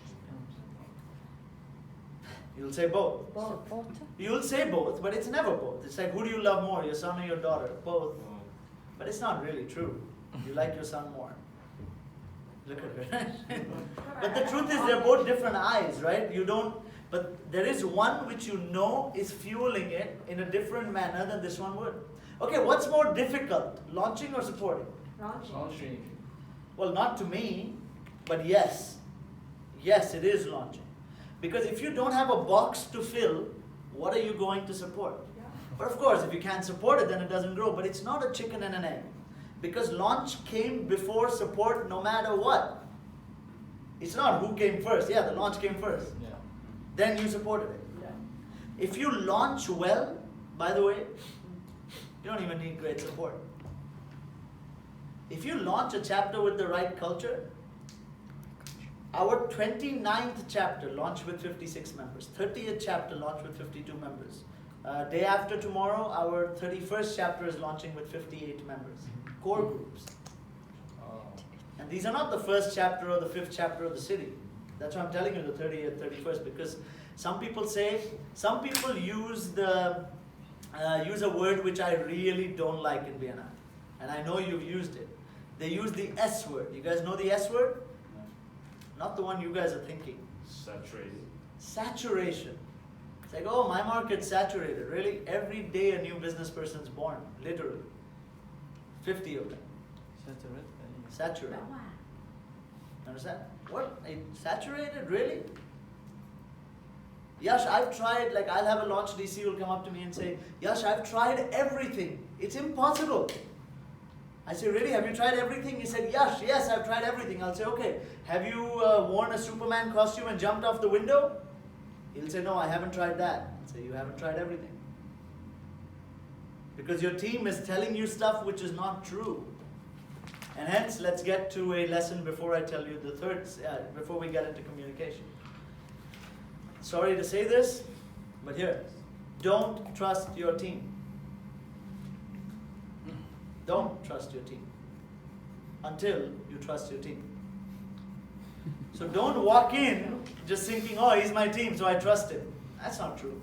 You'll say both. Support. You'll say both, but it's never both. It's like, who do you love more, your son or your daughter? Both. But it's not really true. You like your son more. Look at her. But the truth is, they're both different eyes, right? But there is one which you know is fueling it in a different manner than this one would. Okay, what's more difficult, launching or supporting? Launching. Well, not to me, but yes. Yes, it is launching. Because if you don't have a box to fill, what are you going to support? Yeah. But of course, if you can't support it, then it doesn't grow. But it's not a chicken and an egg. Because launch came before support no matter what. It's not who came first. Yeah, the launch came first. Yeah. Then you supported it. Yeah. If you launch well, by the way, you don't even need great support. If you launch a chapter with the right culture, our 29th chapter launched with 56 members. 30th chapter launched with 52 members. Day after tomorrow, our 31st chapter is launching with 58 members. Core groups. And these are not the first chapter or the 5th chapter of the city. That's why I'm telling you the 30th, 31st, because some people use use a word which I really don't like in BNI. And I know you've used it. They use the S word. You guys know the S word? Not the one you guys are thinking. Saturated. Saturation. It's like, oh, my market's saturated. Really? Every day a new business person's born, literally. 50 of them. Saturated. Understand? What? Saturated? Really? Yash, I've tried, like I'll have a launch DC who will come up to me and say, Yash, I've tried everything. It's impossible. I say, really? Have you tried everything? He said, Yash, yes, I've tried everything. I'll say, okay. Have you worn a Superman costume and jumped off the window? He'll say, no, I haven't tried that. I'll say, you haven't tried everything. Because your team is telling you stuff which is not true. And hence, let's get to a lesson before I tell you the third, before we get into communication. Sorry to say this, but here, don't trust your team. Don't trust your team until you trust your team. So don't walk in just thinking, oh, he's my team, so I trust him. That's not true.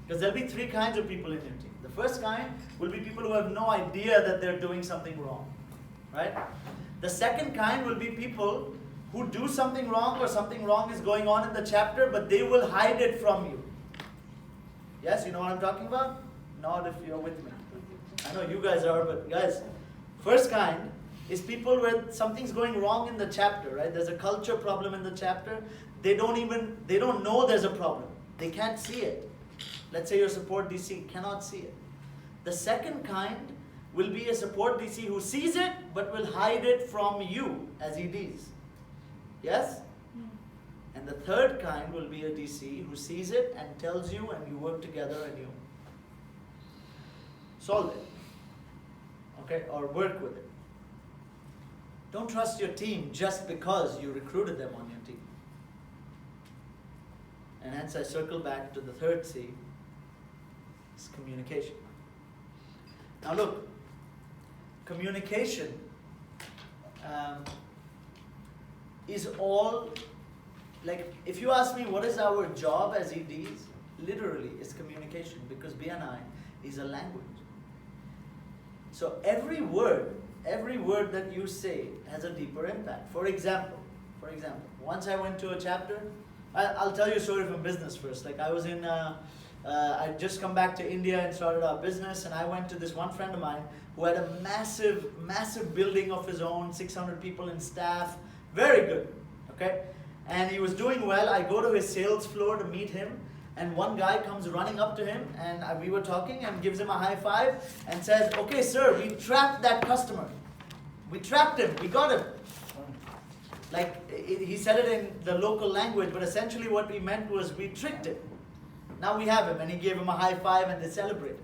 Because there'll be three kinds of people in your team. The first kind will be people who have no idea that they're doing something wrong, right? The second kind will be people who do something wrong or something wrong is going on in the chapter, but they will hide it from you. Yes, you know what I'm talking about? Not if you're with me. I know you guys are, but guys, first kind is people where something's going wrong in the chapter, right? There's a culture problem in the chapter. They don't know there's a problem. They can't see it. Let's say your support DC cannot see it. The second kind will be a support DC who sees it, but will hide it from you as EDs. Yes? And the third kind will be a DC who sees it and tells you, and you work together and you solve it. Okay? Or work with it. Don't trust your team just because you recruited them on your team. And hence I circle back to the third C, is communication. Now look, communication is all, like if you ask me what is our job as EDs, literally is communication, because BNI is a language. So every word that you say has a deeper impact. For example, once I went to a chapter, I'll tell you a story from business first. Like I was in, I'd just come back to India and started our business, and I went to this one friend of mine who had a massive building of his own, 600 people in staff, very good, okay? And he was doing well. I go to his sales floor to meet him, and one guy comes running up to him, and we were talking, and gives him a high five, and says, okay sir, we trapped that customer. We trapped him, we got him. Like, he said it in the local language, but essentially what we meant was we tricked him. Now we have him, and he gave him a high five, and they celebrated.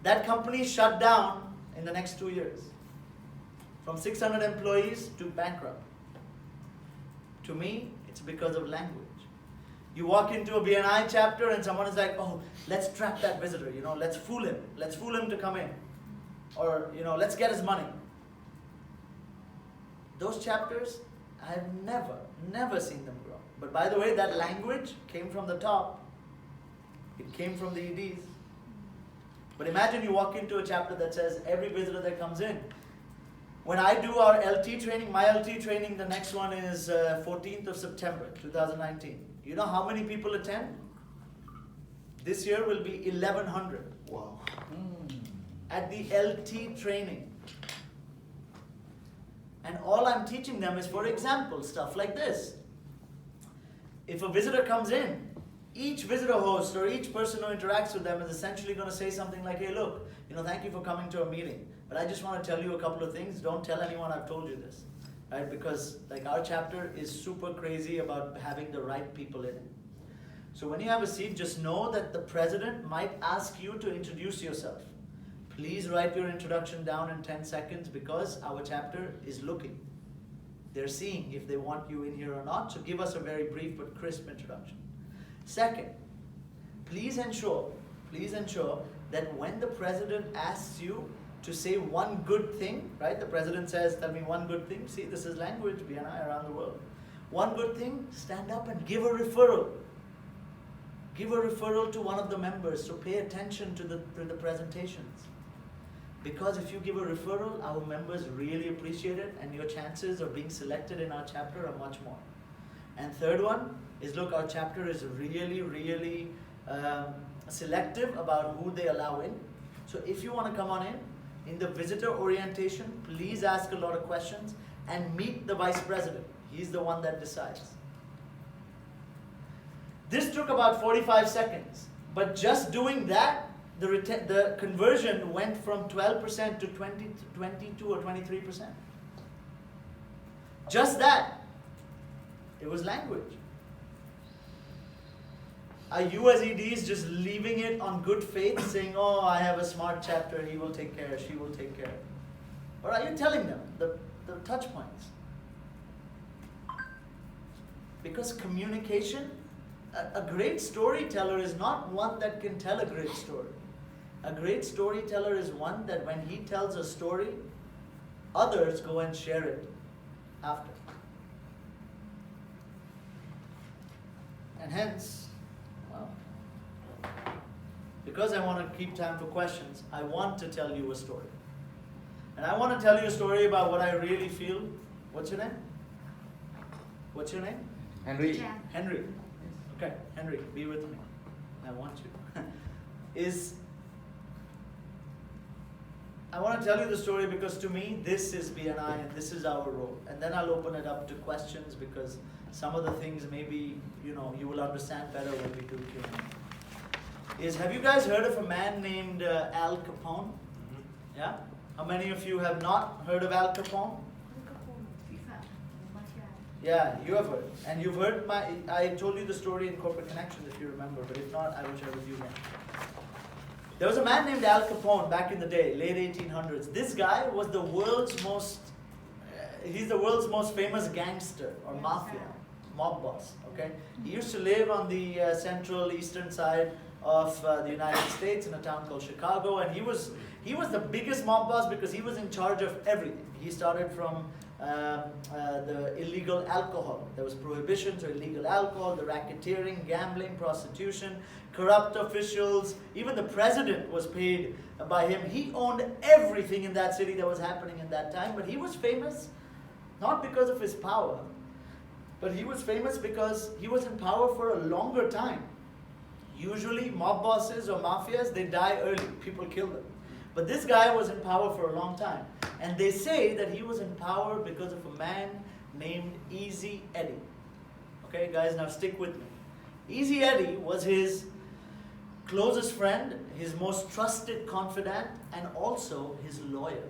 That company shut down in the next 2 years. From 600 employees to bankrupt. To me, it's because of language. You walk into a BNI chapter and someone is like, oh, let's trap that visitor, let's fool him. Let's fool him to come in. Or, let's get his money. Those chapters, I've never seen them grow. But by the way, that language came from the top. It came from the EDs. But imagine you walk into a chapter that says every visitor that comes in. When I do our LT training, my LT training, the next one is 14th of September, 2019. You know how many people attend? This year will be 1,100. Wow. At the LT training. And all I'm teaching them is, for example, stuff like this. If a visitor comes in, each visitor host or each person who interacts with them is essentially going to say something like, hey look, thank you for coming to a meeting, but I just want to tell you a couple of things. Don't tell anyone I've told you this, right? Because like our chapter is super crazy about having the right people in it. So when you have a seat, just know that the president might ask you to introduce yourself. Please write your introduction down in 10 seconds because our chapter is looking. They're seeing if they want you in here or not, so give us a very brief but crisp introduction. Second, please ensure that when the president asks you to say one good thing, right? The president says, tell me one good thing. See, this is language, BNI around the world. One good thing, stand up and give a referral. Give a referral to one of the members, so pay attention to the presentations. Because if you give a referral, our members really appreciate it, and your chances of being selected in our chapter are much more. And third one, is, look, our chapter is really, really selective about who they allow in. So if you want to come on in the visitor orientation, please ask a lot of questions and meet the vice president. He's the one that decides. This took about 45 seconds, but just doing that, the conversion went from 12% to 22 or 23%. Just that. It was language. Are you as EDs just leaving it on good faith, saying, oh, I have a smart chapter, he will take care, she will take care? Or are you telling them the touch points? Because communication, a great storyteller is not one that can tell a great story. A great storyteller is one that when he tells a story, others go and share it after. And hence, well, because I want to keep time for questions, I want to tell you a story. And I want to tell you a story about what I really feel. What's your name? What's your name? Henry. Henry. Okay, Henry, be with me. I want you. I want to tell you the story because to me, this is BNI and this is our role. And then I'll open it up to questions because some of the things maybe, you will understand better when we do Q&A. Have you guys heard of a man named Al Capone? Mhm. Yeah? How many of you have not heard of Al Capone? Yeah, you have heard. And you've heard I told you the story in Corporate Connections if you remember, but if not, I will share with you again. There was a man named Al Capone back in the day, late 1800s. This guy was the world's most, he's the world's most famous gangster or mafia, mob boss, okay? He used to live on the central eastern side of the United States in a town called Chicago, and he was the biggest mob boss because he was in charge of everything. He started from the illegal alcohol. There was prohibitions or illegal alcohol, the racketeering, gambling, prostitution, corrupt officials. Even the president was paid by him. He owned everything in that city that was happening in that time. But he was famous not because of his power, but he was famous because he was in power for a longer time. Usually mob bosses or mafias, they die early. People kill them. But this guy was in power for a long time. And they say that he was in power because of a man named Easy Eddie. Okay, guys, now stick with me. Easy Eddie was his closest friend, his most trusted confidant, and also his lawyer.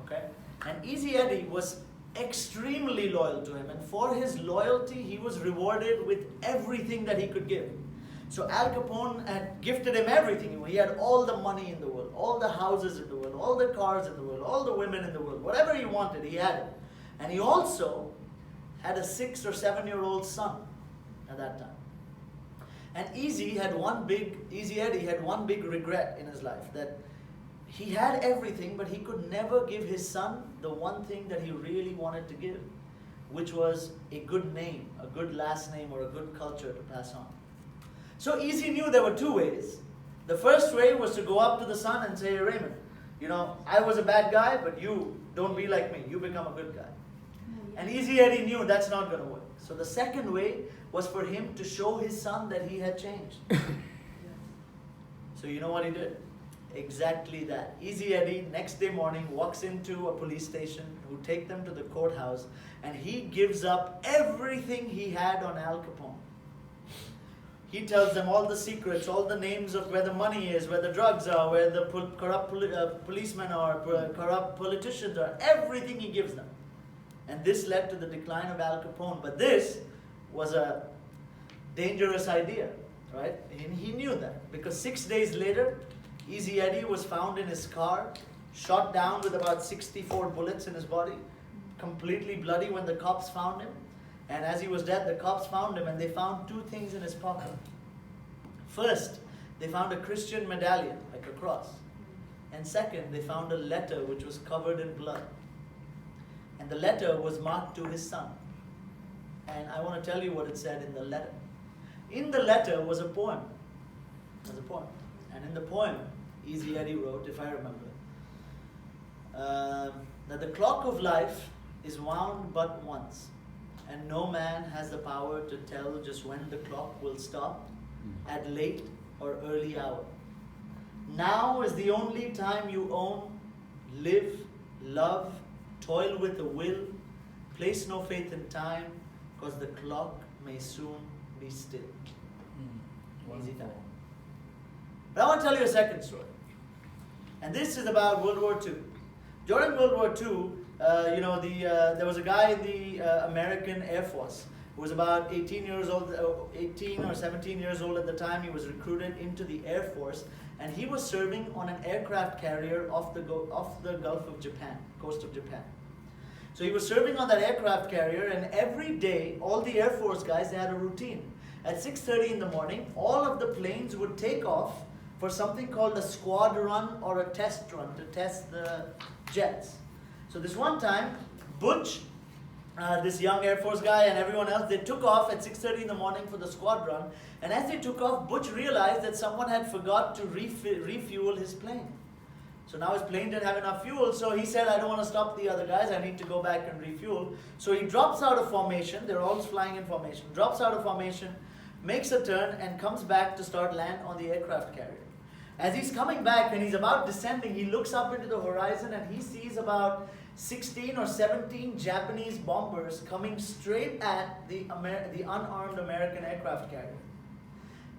Okay? And Easy Eddie was extremely loyal to him. And for his loyalty, he was rewarded with everything that he could give. So Al Capone had gifted him everything. He had all the money in the world, all the houses in the world, all the cars in the world, all the women in the world. Whatever he wanted, he had it. And he also had a 6 or 7-year-old son at that time. And Easy Eddie had one big regret in his life, that he had everything, but he could never give his son the one thing that he really wanted to give, which was a good name, a good last name, or a good culture to pass on. So Easy knew there were two ways. The first way was to go up to the son and say, hey, Raymond, I was a bad guy, but you don't be like me. You become a good guy. And Easy Eddie knew that's not going to work. So the second way was for him to show his son that he had changed. So you know what he did? Exactly that. Easy Eddie, next day morning, walks into a police station, who take them to the courthouse, and he gives up everything he had on Al Capone. He tells them all the secrets, all the names of where the money is, where the drugs are, where the corrupt policemen are, corrupt politicians are. Everything he gives them. And this led to the decline of Al Capone. But this was a dangerous idea, right? And he knew that. Because 6 days later, Easy Eddie was found in his car, shot down with about 64 bullets in his body, completely bloody when the cops found him. And as he was dead, the cops found him and they found two things in his pocket. First, they found a Christian medallion, like a cross. And second, they found a letter which was covered in blood. And the letter was marked to his son. And I want to tell you what it said in the letter. In the letter was a poem. It was a poem. And in the poem, Easy Eddie wrote, if I remember, that the clock of life is wound but once. and no man has the power to tell just when the clock will stop, at late or early hour. Now is the only time you own. Live, love, toil with a will. Place no faith in time, cause the clock may soon be still. Easy time. But I want to tell you a second story. And this is about World War II. During World War II, there was a guy in the American Air Force who was about 18 years old, 18 or 17 years old at the time. He was recruited into the Air Force, and he was serving on an aircraft carrier off the Gulf of Japan, coast of Japan. So he was serving on that aircraft carrier, and every day, all the Air Force guys, they had a routine. At 6:30 in the morning, all of the planes would take off for something called a squad run or a test run to test the jets. So this one time, Butch, this young Air Force guy, and everyone else, they took off at 6:30 in the morning for the squad run. And as they took off, Butch realized that someone had forgot to refuel his plane. So now his plane didn't have enough fuel, so he said, I don't want to stop the other guys, I need to go back and refuel. So he drops out of formation, they're all flying in formation, drops out of formation, makes a turn, and comes back to start land on the aircraft carrier. As he's coming back and he's about descending, he looks up into the horizon and he sees about 16 or 17 Japanese bombers coming straight at the unarmed American aircraft carrier.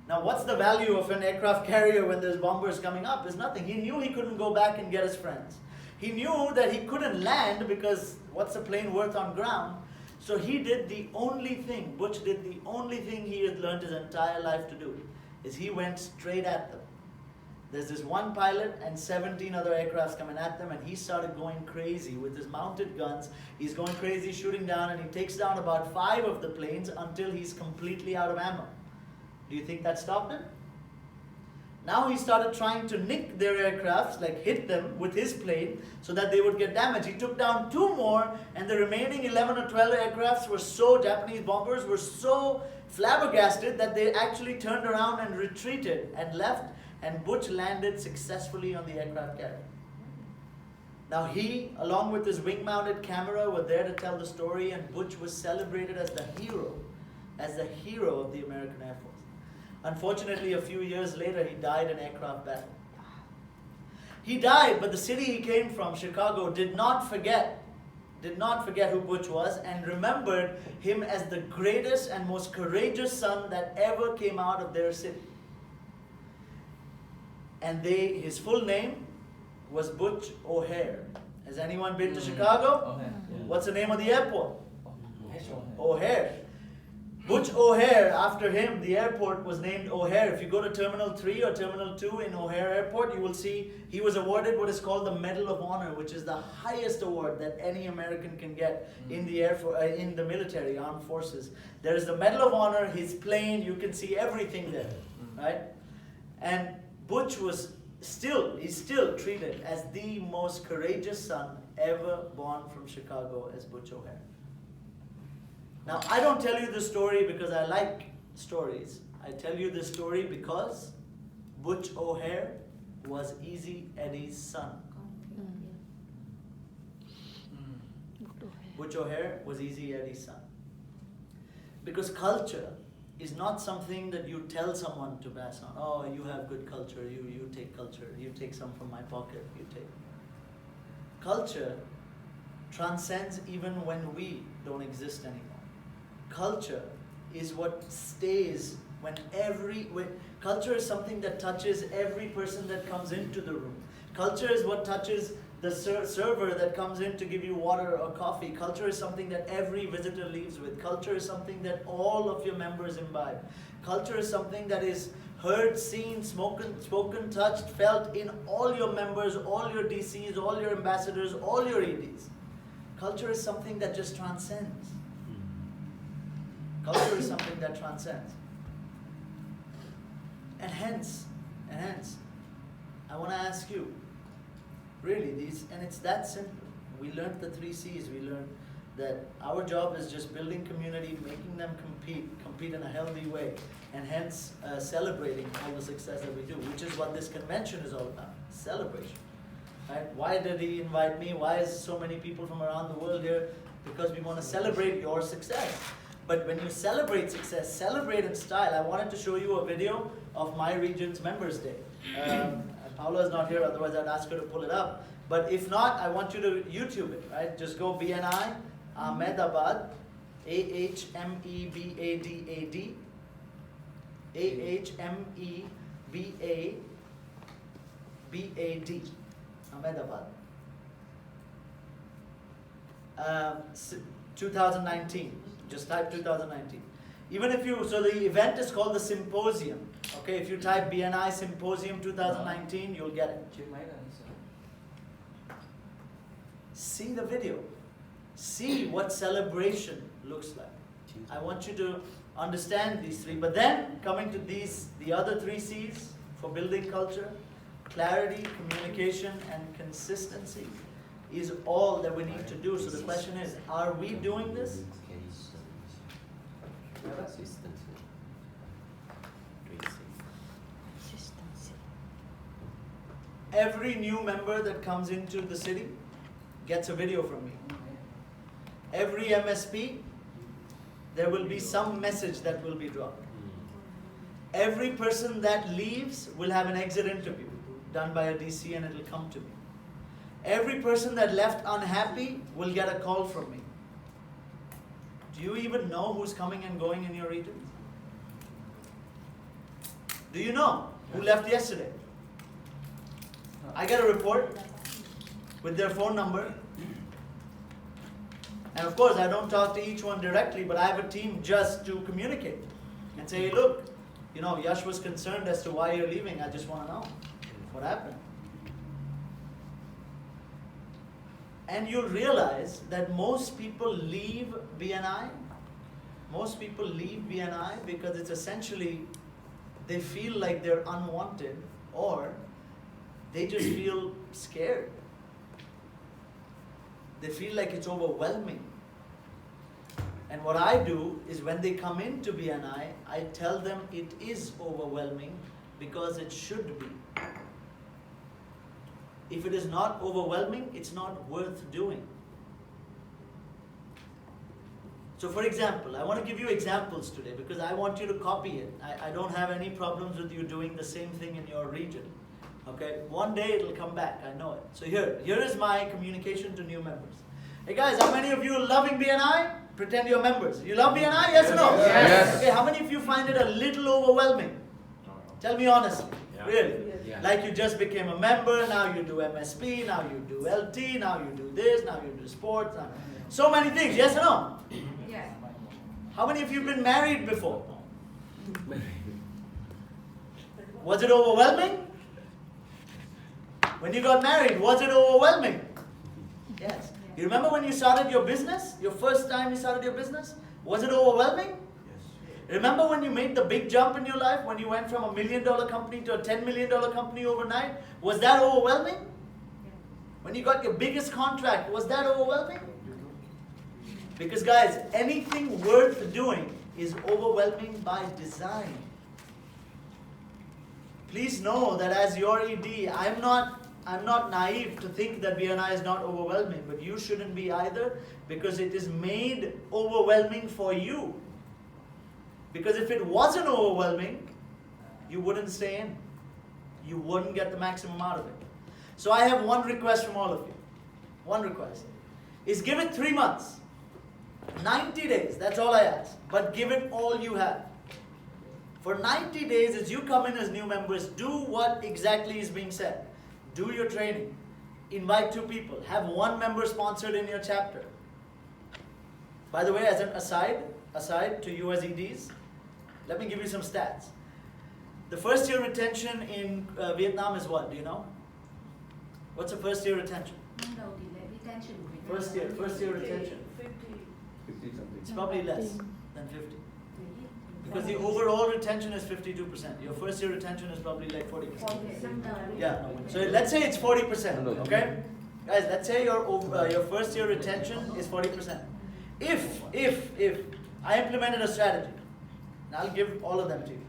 Now, what's the value of an aircraft carrier when there's bombers coming up? There's nothing. He knew he couldn't go back and get his friends. He knew that he couldn't land because what's a plane worth on ground? So he did the only thing, Butch did the only thing he had learned his entire life to do, is he went straight at them. There's this one pilot and 17 other aircrafts coming at them, and he started going crazy with his mounted guns. He's going crazy, shooting down, and he takes down about 5 of the planes until he's completely out of ammo. Do you think that stopped him? Now he started trying to nick their aircrafts, like hit them with his plane so that they would get damaged. He took down 2 more, and the remaining 11 or 12 aircrafts were Japanese bombers were so flabbergasted that they actually turned around and retreated and left, and Butch landed successfully on the aircraft carrier. Now he, along with his wing-mounted camera, were there to tell the story, and Butch was celebrated as the hero of the American Air Force. Unfortunately, a few years later, he died in aircraft battle. He died, but the city he came from, Chicago, did not forget who Butch was, and remembered him as the greatest and most courageous son that ever came out of their city. And his full name was Butch O'Hare. Has anyone been to Chicago? Okay. Yeah. What's the name of the airport? O'Hare. O'Hare. Butch O'Hare, after him, the airport was named O'Hare. If you go to Terminal 3 or Terminal 2 in O'Hare Airport, you will see he was awarded what is called the Medal of Honor, which is the highest award that any American can get in the in the military, armed forces. There is the Medal of Honor, his plane, you can see everything there, right? And Butch was he's still treated as the most courageous son ever born from Chicago as Butch O'Hare. Now, I don't tell you this story because I like stories. I tell you this story because Butch O'Hare was Easy Eddie's son. Butch O'Hare was Easy Eddie's son. Because culture is not something that you tell someone to pass on. Oh, you have good culture, you take culture, you take some from my pocket, you take. Culture transcends even when we don't exist anymore. Culture is what stays when culture is something that touches every person that comes into the room. Culture is what touches the server that comes in to give you water or coffee. Culture is something that every visitor leaves with. Culture is something that all of your members imbibe. Culture is something that is heard, seen, spoken, touched, felt in all your members, all your DCs, all your ambassadors, all your EDs. Culture is something that just transcends. Culture is something that transcends. And hence, I want to ask you, really, and it's that simple. We learned the 3 C's. We learned that our job is just building community, making them compete in a healthy way, and hence celebrating all the success that we do, which is what this convention is all about, celebration. Right? Why did he invite me? Why is so many people from around the world here? because we want to celebrate your success. But when you celebrate success, celebrate in style. I wanted to show you a video of my region's Members Day. Paula is not here, otherwise I'd ask her to pull it up. But if not, I want you to YouTube it, right? Just go BNI, Ahmedabad, AHMEBADAD, AHMEBABAD, Ahmedabad. 2019, just type 2019. Even if you, so the event is called the Symposium. Okay, if you type BNI Symposium 2019, you'll get it. See the video. See what celebration looks like. I want you to understand these three. But then, coming to these, the other three C's for building culture, clarity, communication, and consistency is all that we need to do. So the question is, are we doing this? Every new member that comes into the city gets a video from me. Every MSP, there will be some message that will be dropped. Every person that leaves will have an exit interview done by a DC and it will come to me. Every person that left unhappy will get a call from me. Do you even know who's coming and going in your region? Do you know who left yesterday? I get a report with their phone number. And of course, I don't talk to each one directly, but I have a team just to communicate and say, hey, look, you know, Yash was concerned as to why you're leaving. I just want to know what happened. And you'll realize that most people leave BNI. Most people leave BNI because it's essentially they feel like they're unwanted or they just feel scared. They feel like it's overwhelming. And what I do is when they come into BNI, I tell them it is overwhelming because it should be. If it is not overwhelming, it's not worth doing. So for example, I want to give you examples today because I want you to copy it. I don't have any problems with you doing the same thing in your region. Okay, one day it'll come back, I know it. So here is my communication to new members. Hey guys, how many of you are loving BNI? Pretend you're members. You love BNI, yes or no? Yes. Okay, how many of you find it a little overwhelming? Tell me honestly, really. Yeah. Like you just became a member, now you do MSP, now you do LT, now you do this, now you do sports. So many things, yes or no? Yes. How many of you have been married before? Was it overwhelming? When you got married, was it overwhelming? Yes. You remember when you started your business? Your first time you started your business? Was it overwhelming? Yes. Remember when you made the big jump in your life? When you went from $1 million company to a $10 million company overnight? Was that overwhelming? When you got your biggest contract, was that overwhelming? Because guys, anything worth doing is overwhelming by design. Please know that as your ED, I'm not naive to think that BNI is not overwhelming, but you shouldn't be either because it is made overwhelming for you. Because if it wasn't overwhelming, you wouldn't stay in. You wouldn't get the maximum out of it. So I have one request from all of you. One request is give it 3 months. 90 days, that's all I ask. But give it all you have. For 90 days, as you come in as new members, do what exactly is being said. Do your training. Invite 2 people. Have 1 member sponsored in your chapter. By the way, as an aside to you as EDs, let me give you some stats. The first year retention in Vietnam is what? Do you know? What's the first year retention? First year retention. 50 something. It's probably less than 50. Because the overall retention is 52%. Your first year retention is probably like 40%. Yeah. So let's say it's 40%. Okay, guys. Let's say your first year retention is 40%. If I implemented a strategy, and I'll give all of them to you,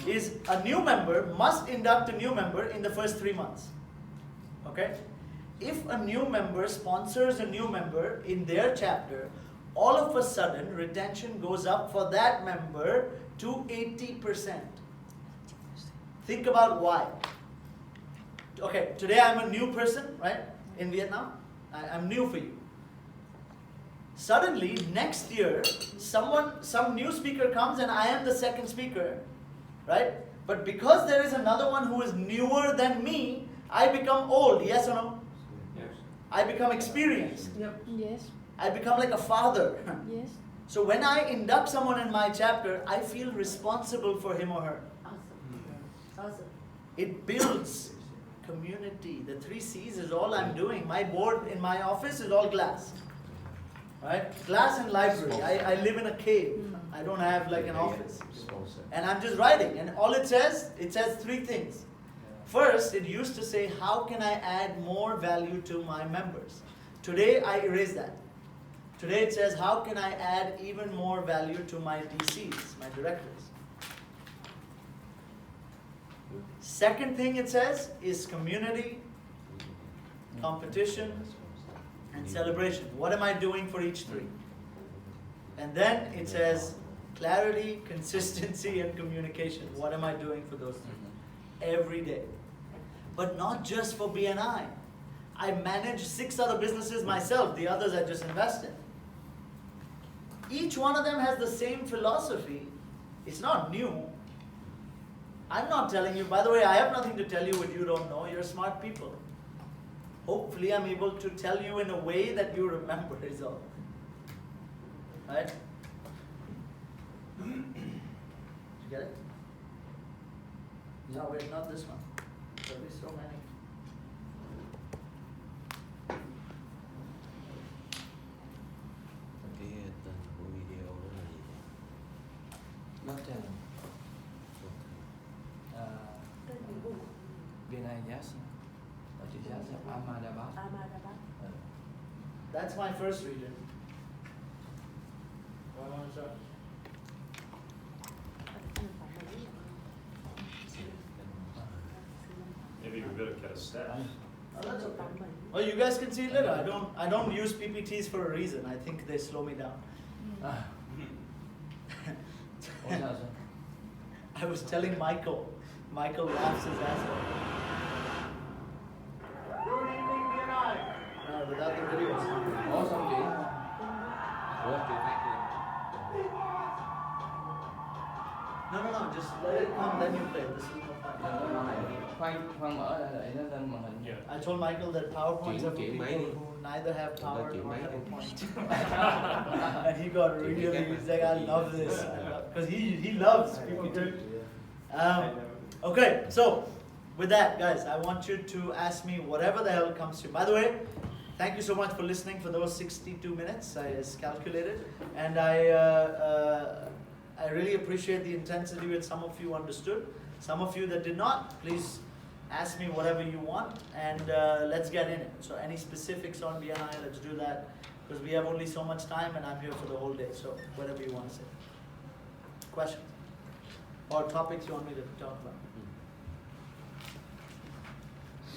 is a new member must induct a new member in the first 3 months. Okay. if a new member sponsors a new member in their chapter, all of a sudden retention goes up for that member to 80%. Think about why. Okay, today I'm a new person, right, in Vietnam. I'm new for you. Suddenly, next year, some new speaker comes and I am the second speaker, right? But because there is another one who is newer than me, I become old, yes or no? Yes. I become experienced. Yep. Yes. I become like a father. Yes. So when I induct someone in my chapter, I feel responsible for him or her. Awesome. It builds community. The 3 C's is all I'm doing. My board in my office is all glass. Right? Glass and library. I live in a cave. I don't have like an office. And I'm just writing. And all it says 3 things. First, it used to say, how can I add more value to my members? Today, I erase that. Today it says, how can I add even more value to my DCs, my directors? Second thing it says is community, competition, and celebration. What am I doing for each 3? And then it says clarity, consistency, and communication. What am I doing for those 3? Every day. But not just for BNI. I manage 6 other businesses myself. The others I just invest in. Each one of them has the same philosophy. It's not new. I'm not telling you, by the way, I have nothing to tell you what you don't know. You're smart people. Hopefully I'm able to tell you in a way that you remember is all. Right? Did you get it? No, wait, not this one. There'll be so many. Cái tên của video đó là gì? Not VNI Jazz. Jazz Ahmedabad. That's my first region. Where I want to start? Maybe we better cut a staff. Oh, that's okay. Well, you guys can see it later. I don't use PPTs for a reason. I think they slow me down. I was telling Michael. Michael laughs his ass off. Good evening, BNI. No, without the videos. Ủa xong chị? Ủa chị phát lên. No, just let it come, then you play. This is no fun. Khoan mở ra để nó lên màn hình. Yeah. I told Michael that PowerPoints are for Chuyển people máy đi. who neither have power chuyển nor máy have a đi. point. And he got really, he's like, I love this. Because he loves PPT. Okay, so with that, guys, I want you to ask me whatever the hell comes to you. By the way, thank you so much for listening for those 62 minutes. I calculated, and I really appreciate the intensity with some of you understood. Some of you that did not, please ask me whatever you want, and let's get in it. So any specifics on BNI, let's do that, because we have only so much time, and I'm here for the whole day. So whatever you want to say. Questions? Or topics you want me to talk about?